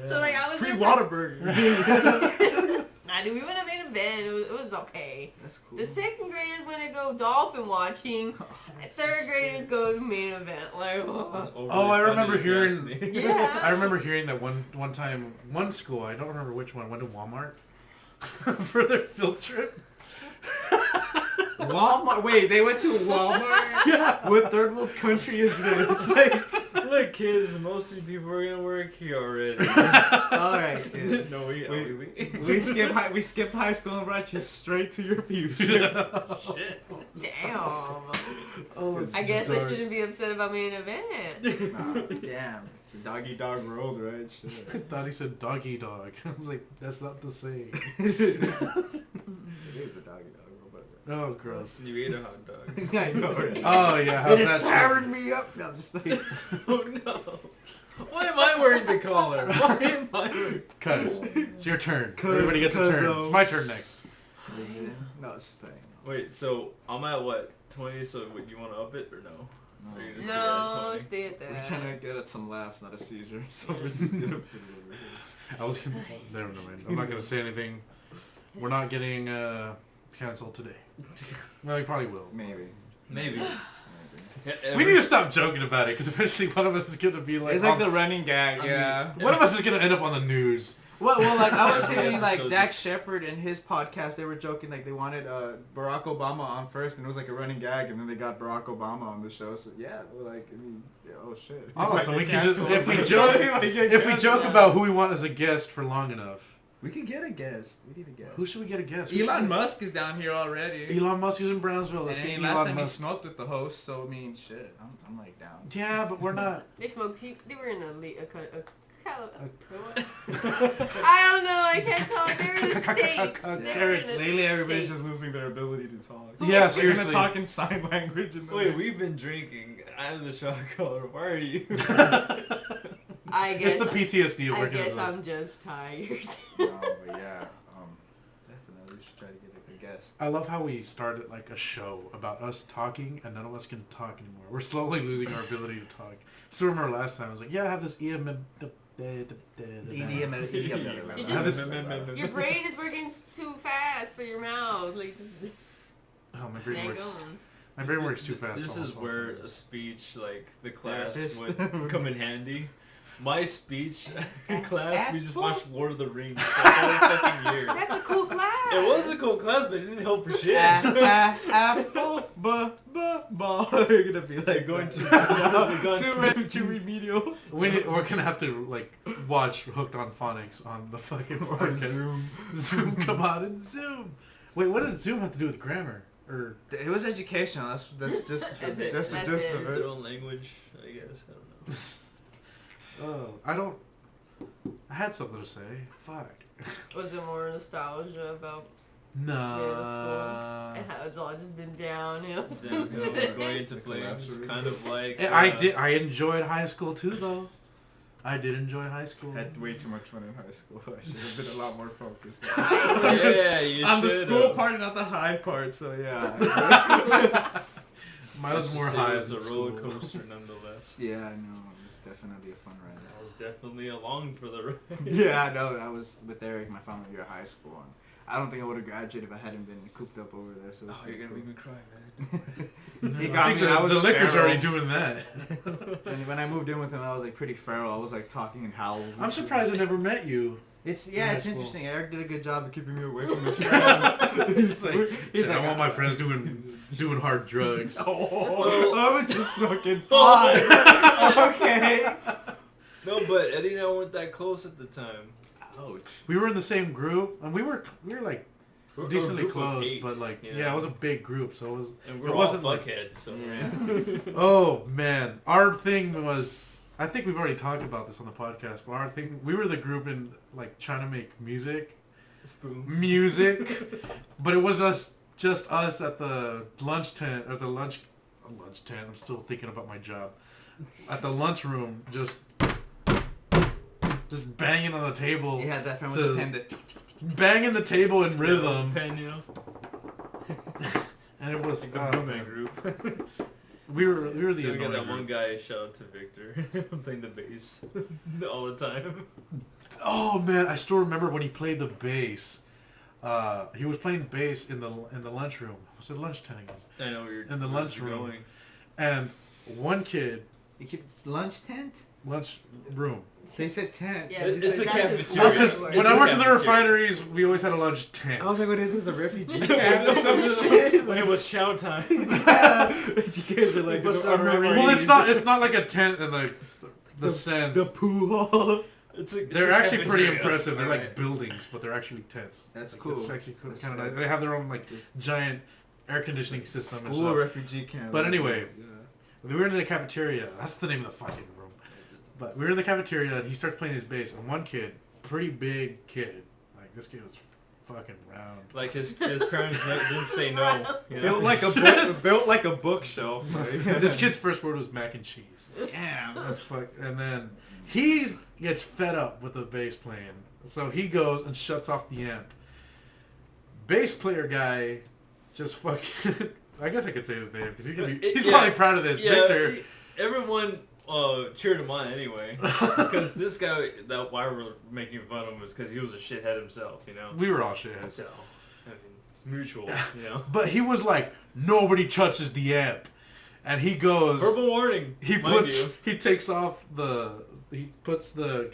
so like I was Free there- Whataburger. I knew we went to main event. It was okay. That's cool. The 2nd graders want to go dolphin watching. That's 3rd graders go to main event. Like, Oh, I remember hearing. Yeah. I remember hearing that one time, one school, I don't remember which one, went to Walmart for their field trip. Walmart. Wait, they went to Walmart? Yeah. What third world country is this? Like, Look, kids, most of the people are gonna work here already. all right, kids. No, We skipped high school and brought you straight to your future. Shit. damn. Oh, it's I guess I dark. shouldn't be upset about main event. Nah, damn, it's a doggy dog world, right? I Shit. thought he said doggy dog. I was like, that's not the same. It is a doggy dog world, but Oh, gross. You ate a hot dog. I know, right? Oh yeah, how's It that? is tearing me up. No, I'm just like, Oh no. Why am I wearing the collar? Why am I wearing... Cuz, it's your turn. 'Cause- Everybody gets a turn. It's my turn next. no, it's just playing. Wait, so I'm at what? 20, so what, you want to up it or no? Or you just stay at No, 20? stay at We're that. trying to get at some laughs, not a seizure. So we're just gonna put it over here. I was gonna. Never mind. I'm not gonna say anything. We're not getting canceled today. Well, we probably will. Maybe. Maybe. We need to stop joking about it because eventually one of us is gonna be like. It's like the running gag, I mean, yeah. One of us is gonna end up on the news. Well, like I was saying, Yeah, like so Dak Shepard and his podcast, they were joking like they wanted Barack Obama on first, and it was like a running gag, and then they got Barack Obama on the show. So yeah, we're like, I mean, yeah, oh shit. Oh, Might so get we can just canceled. if we joke Might get if we joke canceled. about who we want as a guest for long enough. We could get a guest. We need a guest. Who should we get a guest? Elon Musk is down here already. Elon Musk is in Brownsville. Let's And get last Elon time he Musk. smoked with the host, so I mean, shit, I'm like down. Yeah, but we're not. They smoked. They were in a I don't know. I can't talk. They're in a state. Carrots. Lately, everybody's just losing their ability to talk. Yeah, We're seriously. gonna talk in sign language. In the Wait, next- we've been drinking. I'm the shot caller. Why are you? I guess. It's the PTSD of I working guess as a... I'm just tired. No, but yeah, definitely we should try to get a guest. I love how we started like a show about us talking and none of us can talk anymore. We're slowly losing our ability to talk. Still remember last time I was like, yeah, I have this EM. Your brain is working too fast for your mouth. Like, just Oh, my brain hang works. on. My brain works too fast. This almost is all the where time. a speech like the class Therapist. would come in handy. My speech in class, we just Apple. watched Lord of the Rings the whole fucking year. That's a cool class. It was a cool class, but it didn't help for shit. Apple, ball. You're gonna be like Going to to remedial We're gonna have to like watch Hooked on Phonics on the fucking or podcast. Zoom. Zoom, come on and Zoom. Wait, what does Zoom have to do with grammar? Or It was educational. That's just That's it. just the That's gist it. of their it. own language, I guess. I don't know. oh, I don't. I had something to say. Fuck. Was it more nostalgia about Nah. and how it's all just been downhill? Downhill, going into The flames, collapse kind of like. I enjoyed high school too, though. I did enjoy high school. Had way too much fun in high school. I should have been a lot more focused. Yeah, you On the should. school part, not the high part. So yeah. Mine was more high It was in a school. roller coaster, nonetheless. Yeah, I know. It was definitely a fun ride. I was definitely along for the ride. Yeah, I know. I was with Eric my final year of high school. And I don't think I would have graduated if I hadn't been cooped up over there. So it was Oh, you're pretty gonna make me cry, man. cool. He I got think me. I was the liquor's feral. already doing that. And when I moved in with him, I was like pretty feral. I was like talking in howls. and I'm shit. surprised I never met you. It's in high it's school. interesting. Eric did a good job of keeping me away from his friends. He's like, I want my friends doing hard drugs. Oh, I was just smoking pot. Okay. No, but Eddie and I weren't that close at the time. Ouch. We were in the same group, and we were like We're a decently group of close, 8, but like you know? yeah, it was a big group, so it was. And it we're all wasn't like- fuckheads, so Yeah. Oh man, our thing was. I think we've already talked about this on the podcast, but our thing, we were the group in like trying to make music, but it was just us at the lunch tent, or the lunch tent. I'm still thinking about my job. At the lunchroom, just banging on the table. You had that friend to- with the pen that. Banging the table in rhythm, Pen, you know? and it was The movement group. we were the Then we got annoying that one group. guy, shout out to Victor, playing the bass all the time. Oh man, I still remember when he played the bass. He was playing bass in the lunchroom. Was it lunch tent again? I know you're In the where's it lunchroom. going. And one kid, You keep lunch tent. lunch room. They said tent. Yeah, It's a that's cafeteria. Well, 'cause It's when a I worked in the cafeteria. refineries, we always had a lunch tent. I was like, what is this, a refugee camp or some shit? When it was chow time. You guys are like, Bust the out armory. Well, it's not like a tent in the sense. The poo hall. It's a They're actually pretty cafeteria. impressive. They're like Alright. buildings, but they're actually tents. That's Like, cool. It's actually cool. That's Kind of nice. nice. They have their own like giant air conditioning system and School stuff. refugee camp. But anyway, Yeah. We were in the cafeteria. That's the name of the fucking room. But we were in the cafeteria, and he starts playing his bass. And one kid, pretty big kid, like this kid was fucking round. Like his parents didn't say no. You know? Built like a bookshelf. This kid's first word was mac and cheese. Damn. That's fuck. And then he gets fed up with the bass playing, so he goes and shuts off the amp. Bass player guy, just fucking. I guess I could say his name because he's Yeah. probably proud of this. Victor. Everyone cheered him on anyway. Because this guy, that why we're making fun of him was because he was a shithead himself, you know? We were all shitheads. So, I mean, it's mutual, you know? But he was like, nobody touches the amp. And he goes, Verbal warning, he mind you. takes off he puts the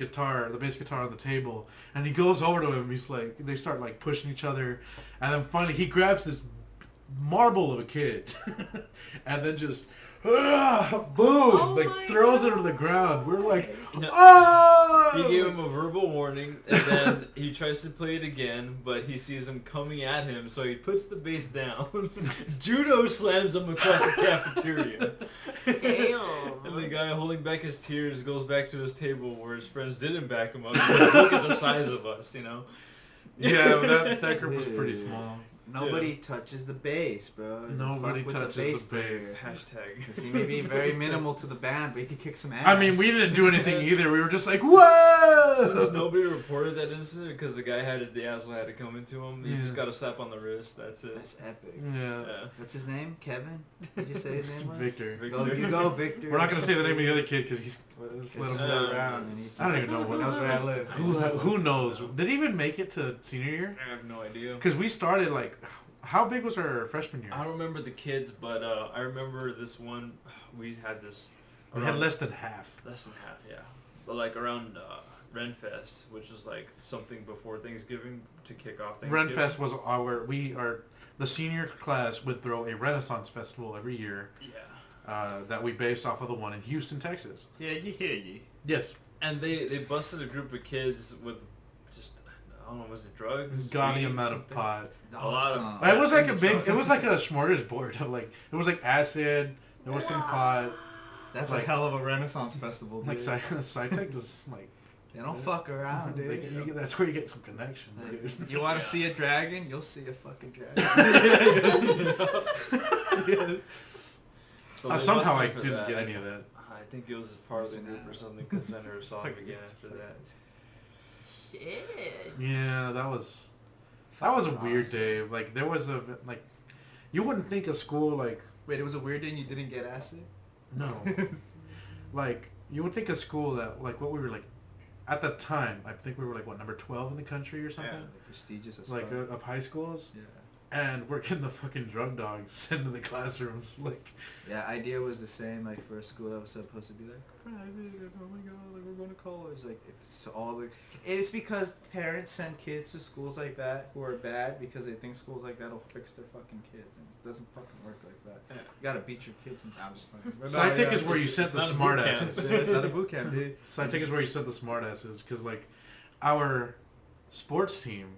bass guitar on the table, and he goes over to him. He's like, they start like pushing each other. And then finally he grabs this marble of a kid, and then just boom, like throws it to the ground. We're like, oh! He gave him a verbal warning, and then he tries to play it again, but he sees him coming at him, so he puts the base down. Judo slams him across the cafeteria. Damn. And the guy holding back his tears goes back to his table where his friends didn't back him up. Look at the size of us, you know? Yeah, that group was pretty small. Nobody touches the bass, bro. Nobody touches the bass. Hashtag. Because he may be very minimal to the band, but he could kick some ass. I mean, we didn't do anything either. We were just like, whoa! Since nobody reported that incident because the asshole had to come into him, he just got a slap on the wrist. That's it. That's epic. Yeah. What's his name? Kevin? Did you say his name was? Victor. You go, Victor. We're not going to say the name of the other kid because he's let him still around. And I don't even know what knows where I live. Who knows? Did he even make it to senior year? I have no idea. Because we started like... How big was our freshman year? I don't remember the kids, but I remember this one. We had this. We had less than half. Less than half, yeah. But like around Renfest, which was like something before Thanksgiving to kick off Thanksgiving. Renfest was the senior class would throw a Renaissance festival every year. Yeah. That we based off of the one in Houston, Texas. Yeah, you hear ye. Yes. And they busted a group of kids with just, I don't know, was it drugs? Gaudy amount of pot. A lot of. It was like it was like a smorgasbord of like, it was like acid, there was some pot. That's like, a hell of a Renaissance festival, dude. Like Sci-Tech is like... They don't fuck around, dude. That's where you get some connection, dude. You want to see a dragon? You'll see a fucking dragon. So somehow I didn't get any of that. I think it was part of the group or something because I never saw him again after that. Shit. Yeah, that was a weird day. Like there was like, you wouldn't think a school like... Wait, it was a weird day and you didn't get acid? No. Like, you would think a school that, like, what we were, like, at the time, I think we were, like, what, number 12 in the country or something? Yeah, prestigious as like, fuck. of high schools? Yeah. And we're getting the fucking drug dogs sent to the classrooms, like... Yeah, idea was the same, like, for a school that was supposed to be, like, private, oh my god, like, we're going to college, like, it's all the... It's because parents send kids to schools like that who are bad because they think schools like that will fix their fucking kids, and it doesn't fucking work like that. Yeah. You gotta beat your kids, and I'm just fucking... Sci-Tech is where you sent the smart asses. It's not a boot camp, dude. Sci-Tech is where you sent the smart asses, because, like, our sports team...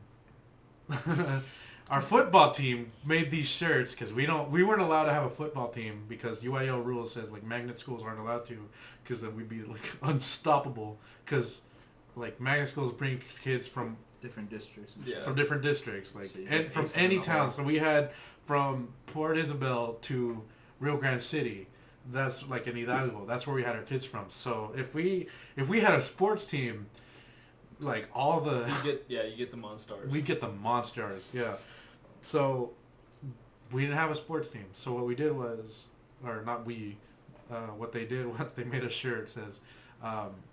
Our football team made these shirts because we weren't allowed to have a football team because UIL rule says like magnet schools aren't allowed to because then we'd be like unstoppable because like magnet schools bring kids from different districts. Yeah. From different districts, like So and from any town. So we had from Port Isabel to Rio Grande City. That's like in Hidalgo. That's where we had our kids from. So if we had a sports team, like all the you get the Monstars. We get the Monstars, yeah. So we didn't have a sports team. So what we did was, or not we, what they did was they made a shirt that says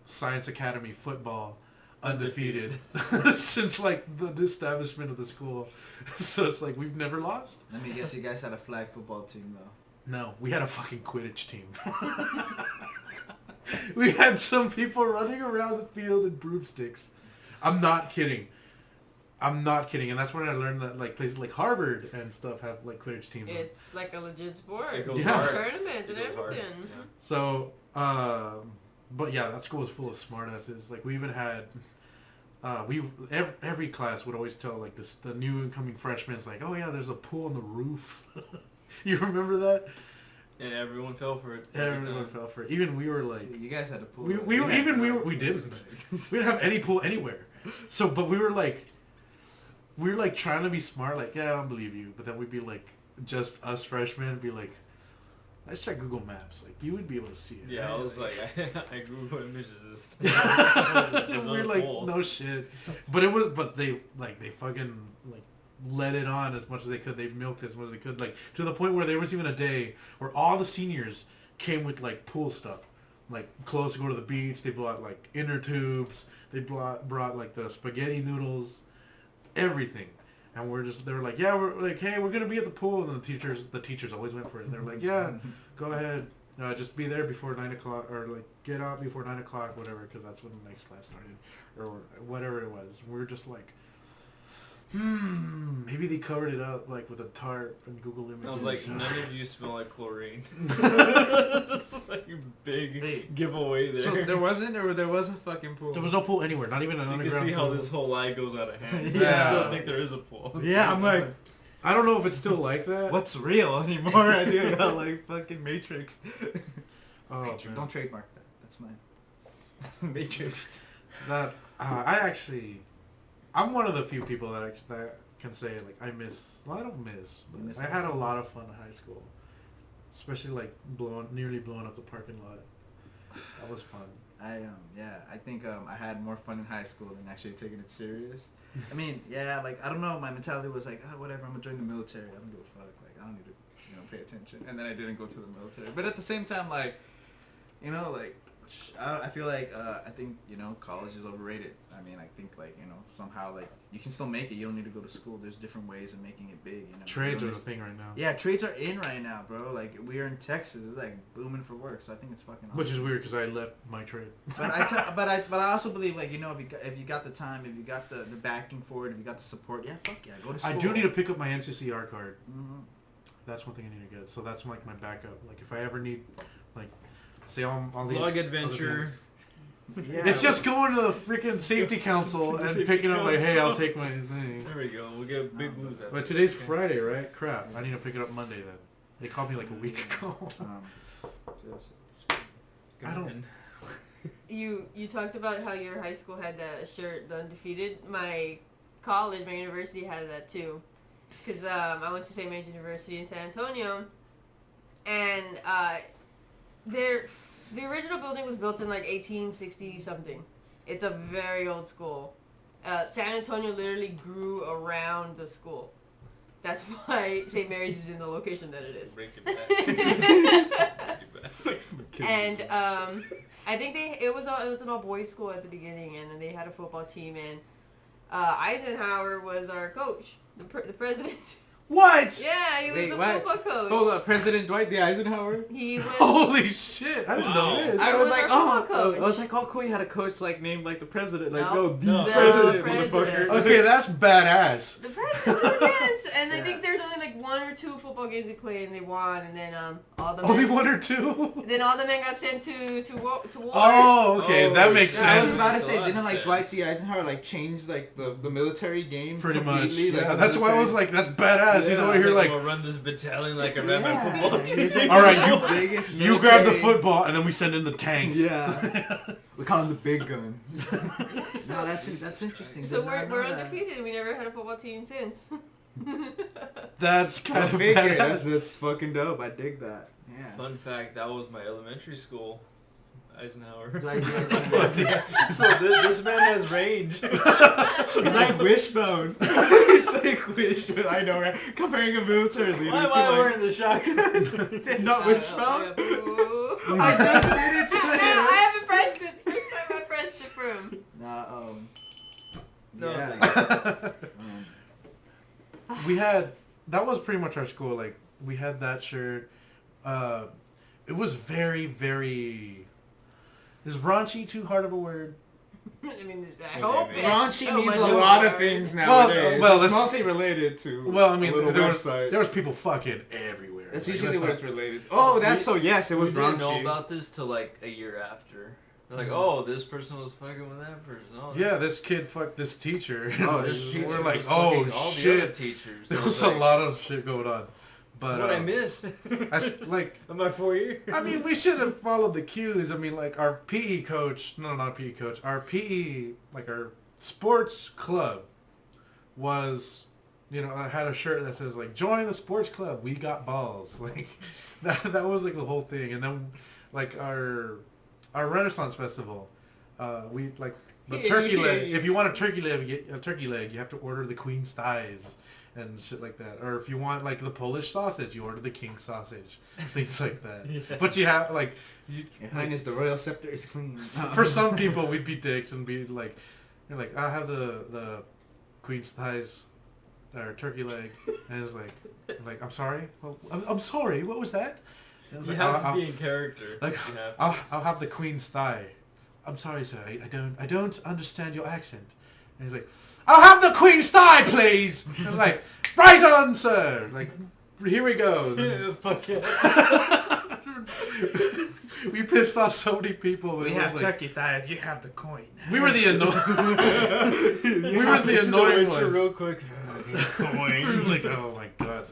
Science Academy football undefeated since like the establishment of the school. So it's like we've never lost. Let me guess, you guys had a flag football team though. No, we had a fucking Quidditch team. We had some people running around the field in broomsticks. I'm not kidding. And that's when I learned that like places like Harvard and stuff have like Quidditch teams. It's like a legit sport. It goes Yeah. hard. Tournaments and It goes hard. everything. Yeah. So, but yeah, that school was full of smartasses. Like we even had, every class would always tell like the new incoming freshmen, it's like, oh yeah, there's a pool on the roof. You remember that? And everyone fell for it. Everyone fell for it. Even we were like, See, you guys had a pool. we didn't. We didn't have any pool anywhere. So, but we were like trying to be smart, like, yeah, I don't believe you. But then we'd be like, just us freshmen, be like, let's check Google Maps. Like, you would be able to see it. Yeah, I was like, I Google images. And we're like, no shit. But they fucking like let it on as much as they could. They milked it as much as they could, like to the point where there was even a day where all the seniors came with like pool stuff, like clothes to go to the beach. They brought like inner tubes. They brought like the spaghetti noodles, everything. And they were like, yeah, we're like, hey, we're gonna be at the pool. And the teachers always went for it. They were like, yeah, go ahead, just be there before 9 o'clock, or like get out before 9 o'clock, whatever, because that's when the next class started, or whatever it was. We were just like, maybe Maybe they covered it up like with a tarp and Google Images. I was like, none of you smell like chlorine. That's like a big giveaway there. So there wasn't, or there was a fucking pool? There was no pool anywhere, not even an You underground can see how pool. this whole lie goes out of hand. Yeah. I still think there is a pool. Yeah, I'm like, I don't know if it's still like that. what's real anymore? I do got like fucking Matrix. Oh, man. Don't trademark that. That's mine. Matrix. That I'm one of the few people that can say like I miss. Well, I don't miss. But You miss I high had a school? lot of fun in high school, especially like nearly blowing up the parking lot. That was fun. I think I had more fun in high school than actually taking it serious. I mean, yeah, like I don't know, my mentality was like, oh, whatever, I'm gonna join the military. I don't give a fuck. Like I don't need to, pay attention. And then I didn't go to the military. But at the same time, like, like I feel like I think college is overrated. I mean, I think like somehow like you can still make it. You don't need to go to school. There's different ways of making it big. Trades are the thing right now. Yeah, trades are in right now, bro. Like we are in Texas. It's like booming for work. So I think it's fucking awesome. Which is weird because I left my trade. But I also believe like if you got the time, if you got the backing for it, if you got the support, yeah, fuck yeah, go to school. I do need to pick up my NCCR card. Mm-hmm. That's one thing I need to get. So that's like my backup. Like if I ever need, like, say all these Vlog other adventure. things. Yeah, It's just going to the freaking safety council and safety picking up like, hey, council. I'll take my thing. There we go. We'll get big blues out. But today's Friday, right? Crap. I need to pick it up Monday then. They called me like a week ago. I don't. You talked about how your high school had that shirt, the undefeated. My college, my university had that too. Because I went to St. Mary's University in San Antonio. And the original building was built in like 1860 something. It's a very old school. San Antonio literally grew around the school. That's why St. Mary's is in the location that it is. Break it back. And I think it was an all boys school at the beginning, and then they had a football team, and Eisenhower was our coach, the president. What? Yeah, he was Wait, the what? football coach. Hold up, President Dwight D. Eisenhower. He was. Holy shit. I didn't know this. I He was was like, our football coach. I was like, oh, cool, he had a coach like named like the president. Like, No. the No. president, president. motherfucker. Okay, that's badass. The president was against, and I Yeah. think there's only like 1 or 2 football games they played, and they won, and then all the Only men, 1 or 2? Then all the men got sent to war. Oh, okay, Oh, that makes Yeah, I was sense. about to Makes a say, lot didn't of like Dwight sense. D. Eisenhower like change like the military game Pretty much. completely? Like, Yeah, the that's why I was military- like, that's badass. He's Yeah. over here like, I'm gonna run this battalion like I ran my Yeah. football team. He's like, all right, the biggest you grab the military- football and then we send in the tanks. Yeah. We call them the big guns. No, that's interesting. So Did not we're know that. undefeated. We never had a football team since. That's kind I of figured. badass. That's fucking dope. I dig that. Yeah. Fun fact, that was my elementary school. Eisenhower. Dwight D. Eisenhower. So this man has range. He's like Wishbone. He's like Wishbone. I know, right? Comparing a military leader Why to am I like... wearing the shotgun? Not Wishbone? Ooh. I just did it to I haven't pressed it. First time I pressed it for him. Nah, No. yeah. We had, that was pretty much our school. Like, we had that shirt. It was very, very, is raunchy too hard of a word? I mean, I Okay, hope man. it's Raunchy so means much a lot of more. things Well, nowadays. well, It's let's- mostly related to Well, I mean, a little there was website. people fucking everywhere. That's Like, usually let's what not- it's related to. Oh, that's so, yes, it was We didn't know raunchy. about this till like a year after. They're like, oh, this person was fucking with that person. Oh, Yeah, this kid fucked this teacher. Oh, This- this teacher we're like, was oh fucking all the other shit. teachers. There I was like, a lot of shit going on. But What I missed? like, Am I 4 years? I mean, we should have followed the cues. I mean, like our PE coach, no, not PE coach, our PE, like our sports club was, I had a shirt that says like, join the sports club, we got balls. Like that was like the whole thing. And then like our Renaissance festival, we like the turkey leg. If you want a turkey leg, you have to order the queen's thighs and shit like that. Or if you want like the Polish sausage, you order the king sausage, things like that. Yeah. But you have like, Your Highness, the royal scepter is clean. for some people we'd be dicks and be like, you're like, I have the queen's thighs or turkey leg, and it's like I'm sorry, well, I'm sorry, what was that? And it's You like, have I'll- to be in character. like, You have to. I'll have the queen's thigh. I'm sorry, sir. I don't understand your accent. And he's like, I'll have the queen's thigh, please. I was like, Right on, sir. Like, here we go. Yeah, fuck yeah. We pissed off so many people. We have turkey thigh if you have the coin. We were the annoying. we were the Listen to annoying Witcher ones. real quick. Coin. Like, oh my god.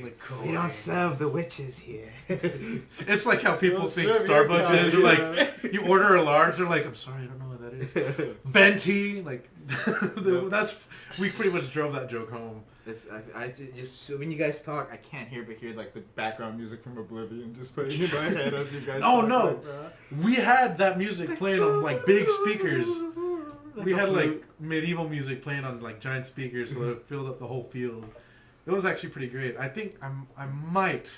Like, We don't serve the witches here. It's like how people They'll think serve your Starbucks kind, is. They're like, you order a large, they're like, I'm sorry, I don't know what that is. Venti, like, that's, we pretty much drove that joke home. It's, I just so when you guys talk, I can't hear but hear like the background music from Oblivion just playing in my head as you guys. Oh talk, no, like, we had that music playing on like big speakers. We had like flute. medieval music playing on like giant speakers, so it filled up the whole field. It was actually pretty great. I think I might.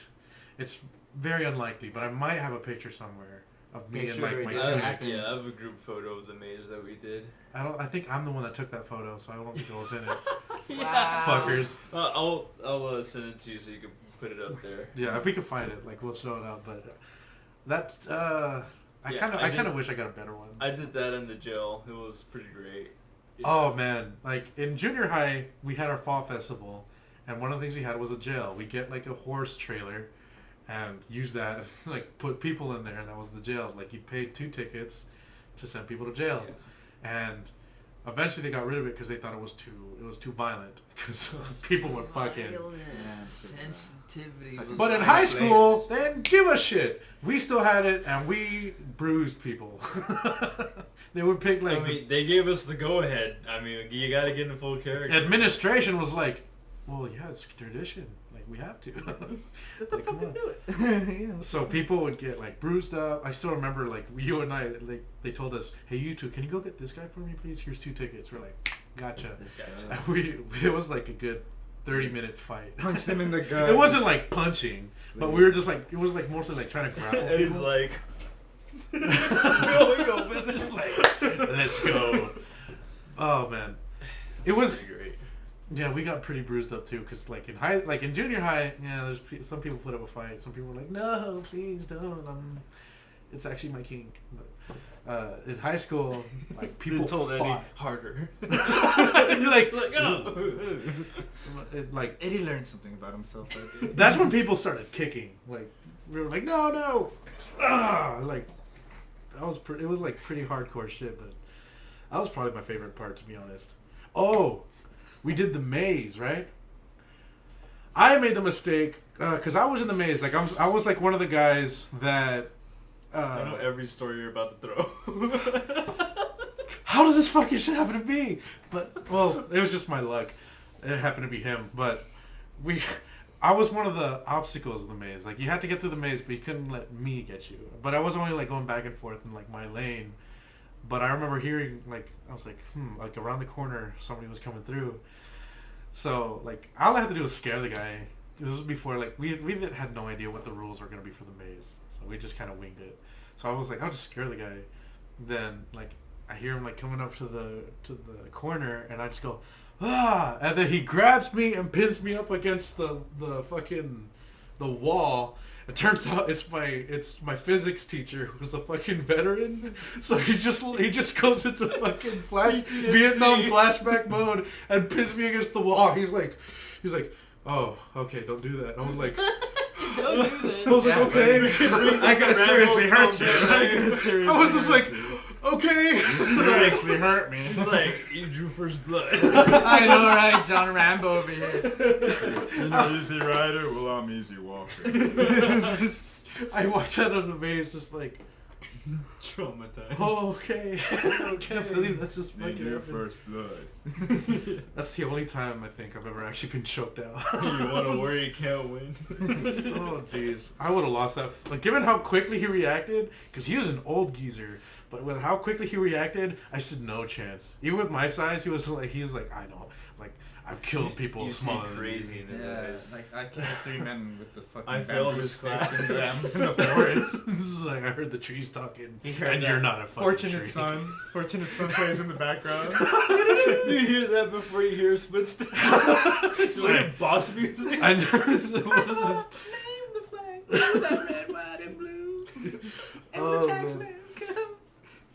It's very unlikely, but I might have a picture somewhere of me Make and sure like it my does tunic. happen. Yeah, I have a group photo of the maze that we did. I think I'm the one that took that photo, so I don't think I was in it. Wow. Fuckers. I'll send it to you so you can put it up there. Yeah, if we can find it, like we'll show it out. But that's I Yeah, kind of wish I got a better one. I did that in the jail. It was pretty great. Yeah. Oh man, like in junior high, we had our fall festival, and one of the things we had was a jail. We get like a horse trailer, and use that like put people in there, and that was the jail. Like you paid 2 tickets to send people to jail, and eventually they got rid of it because they thought it was too violent because people would fucking. Sensitivity. But in high school, they didn't give a shit. We still had it, and we bruised people. They would pick like. I mean, they gave us the go-ahead. I mean, you gotta get in full character. Administration was like, well, yeah, it's tradition. Like, we have to. Let the Like, come fucking on. do it. Yeah. So people would get, like, bruised up. I still remember, like, you and I, like, they told us, hey, you two, can you go get this guy for me, please? Here's 2 tickets. We're like, gotcha. And it was, like, a good 30-minute fight. Punched him in the gut. It wasn't, like, punching, but we were just, like, it was, like, mostly, like, trying to grapple And he's people. like, going open. Just like, let's go. Oh, man. It was... Pretty great. Yeah, we got pretty bruised up too, cause like in junior high, yeah, there's some people put up a fight. Some people were like, no, please don't. It's actually my kink. But in high school, like people told Eddie fought. harder. You're like, oh. like Eddie learned something about himself. that's when people started kicking. Like we were like, no, like it was like pretty hardcore shit. But that was probably my favorite part, to be honest. Oh. We did the maze, right? I made the mistake because I was in the maze. Like I was like one of the guys that. I know every story you're about to throw. How does this fucking shit happen to me? But well, it was just my luck. It happened to be him. But I was one of the obstacles of the maze. Like you had to get through the maze, but you couldn't let me get you. But I was only like going back and forth in like my lane. But I remember hearing, like, I was like, like around the corner, somebody was coming through. So, like, all I had to do was scare the guy. This was before, like, we had no idea what the rules were going to be for the maze. So we just kind of winged it. So I was like, I'll just scare the guy. Then, like, I hear him, like, coming up to the corner, and I just go, ah! And then he grabs me and pins me up against the fucking, the wall. It turns out it's my physics teacher who's a fucking veteran. So he just goes into fucking Vietnam flashback mode and pins me against the wall. He's like, oh, okay, don't do that. I was like, Don't do that. I was like, okay. I gotta seriously hurt you. I was just like, okay. seriously hurt me. He's like, you drew first blood. I know, right? John Rambo over here. You know, Easy Rider? Well, I'm Easy Walker. I walked out of the maze just like, Traumatized. oh, okay. I can't believe that's just Need fucking your happened. first blood. That's the only time I think I've ever actually been choked out. You want to worry you can't win. Oh, jeez. I would have lost that. Like, given how quickly he reacted, because he was an old geezer, but with how quickly he reacted, I stood no chance. Even with my size, he was like, I know. Like, I've killed people You seem smaller than crazy me. in his Yeah, eyes. like I killed 3 men with the fucking I failed bamboo this stick class. in the forest. This is like, I heard the trees talking, He heard and that you're not a fucking Fortunate tree. Son. Fortunate Son plays in the background. You hear that before you hear his footsteps? It's like boss music. I noticed it was this. Name the flag. That red, white, and blue. And Oh, the tax man. man come.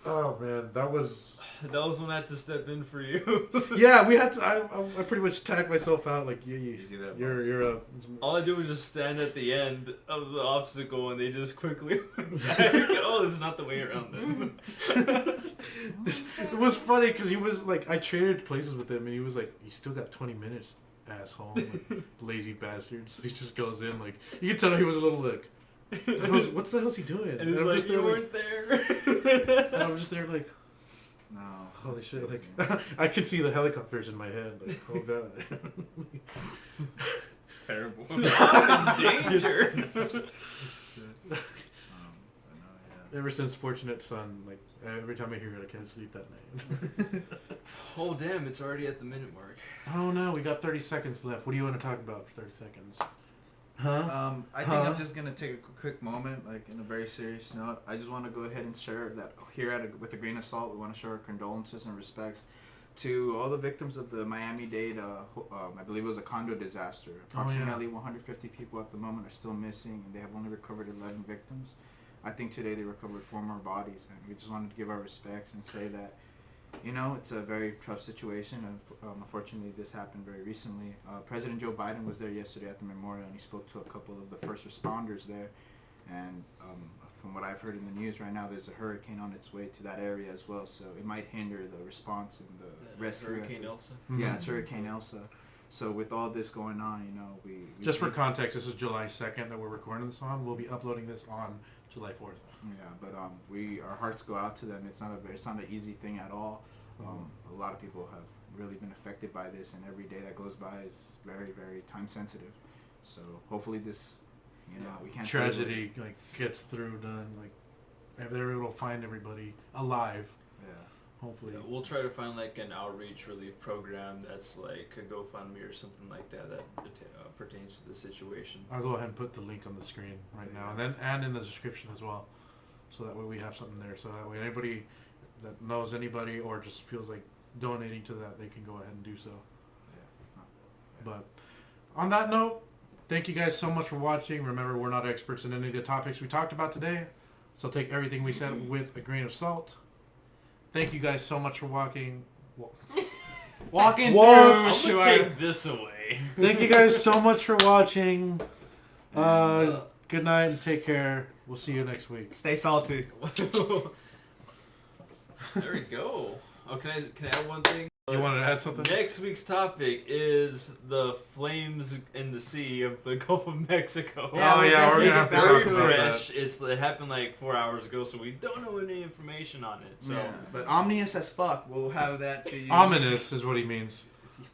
Oh man, that was That was when I had to step in for you. Yeah, we had to. I pretty much tagged myself out. Like Easy there, you're a. All I did was just stand at the end of the obstacle, and they just quickly went back. Oh, this is not the way around them. It was funny because he was like, I traded places with him, and he was like, "You still got 20 minutes, asshole, like, lazy bastard." So he just goes in like, you can tell he was a little like, "What's the hell's he doing?" And he was like, "You weren't there." And I'm just there like, No. holy shit! Like, I could see the helicopters in my head. Like, oh god. It's terrible. Danger. But no, yeah. Ever since Fortunate Son, like every time I hear it, I can't sleep that night. Oh damn! It's already at the minute mark. Oh no, we got 30 seconds left. What do you want to talk about for 30 seconds? Huh? I think I'm just gonna take a quick moment, like in a very serious note. I just want to go ahead and share that here with a grain of salt, we want to show our condolences and respects to all the victims of the Miami-Dade, I believe it was a condo disaster. Approximately 150 people at the moment are still missing, and they have only recovered 11 victims. I think today they recovered 4 more bodies, and we just wanted to give our respects and say that, you know, it's a very tough situation, and unfortunately this happened very recently. President Joe Biden was there yesterday at the memorial, and he spoke to a couple of the first responders there, and from what I've heard in the news right now, there's a hurricane on its way to that area as well, so it might hinder the response and the rescue Hurricane effort. Elsa. Yeah, it's Hurricane Elsa. So with all this going on, you know, we Just for context, this is July 2nd that we're recording this on. We'll be uploading this on July 4th. Yeah, but our hearts go out to them. It's not an easy thing at all. A lot of people have really been affected by this, and every day that goes by is very, very time sensitive. So hopefully this, you know, we can't Tragedy like gets through, done. Like they're able to find everybody alive. Yeah. Hopefully. Yeah, we'll try to find like an outreach relief program that's like a GoFundMe or something like that pertains to the situation. I'll go ahead and put the link on the screen right now, and then in the description as well, so that way we have something there. So that way anybody that knows anybody or just feels like donating to that, they can go ahead and do so. Yeah. But on that note, thank you guys so much for watching. Remember, we're not experts in any of the topics we talked about today, so take everything we said with a grain of salt. Thank you guys so much for walking I'm through. gonna take this away. Thank you guys so much for watching. Good night and take care. We'll see you next week. Stay salty. There we go. Oh, can I add one thing? You wanted to add something? Next week's topic is the flames in the sea of the Gulf of Mexico. Yeah, Oh yeah, we're gonna have to Very talk about that. fresh. It happened like 4 hours ago, so we don't know any information on it. So Yeah, but ominous as fuck. We'll have that to you. Ominous is what he means.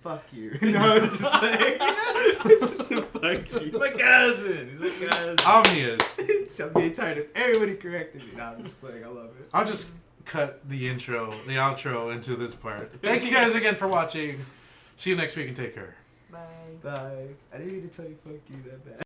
Fuck you. No, it's just like fuck you. my cousin. He's a cousin. Obvious. I'm getting tired of everybody correcting me. Nah, I'm just playing. I love it. I'll just cut the outro into this part. Thank you guys again for watching. See you next week and take care. Bye. Bye. I didn't need to tell you fuck you that bad.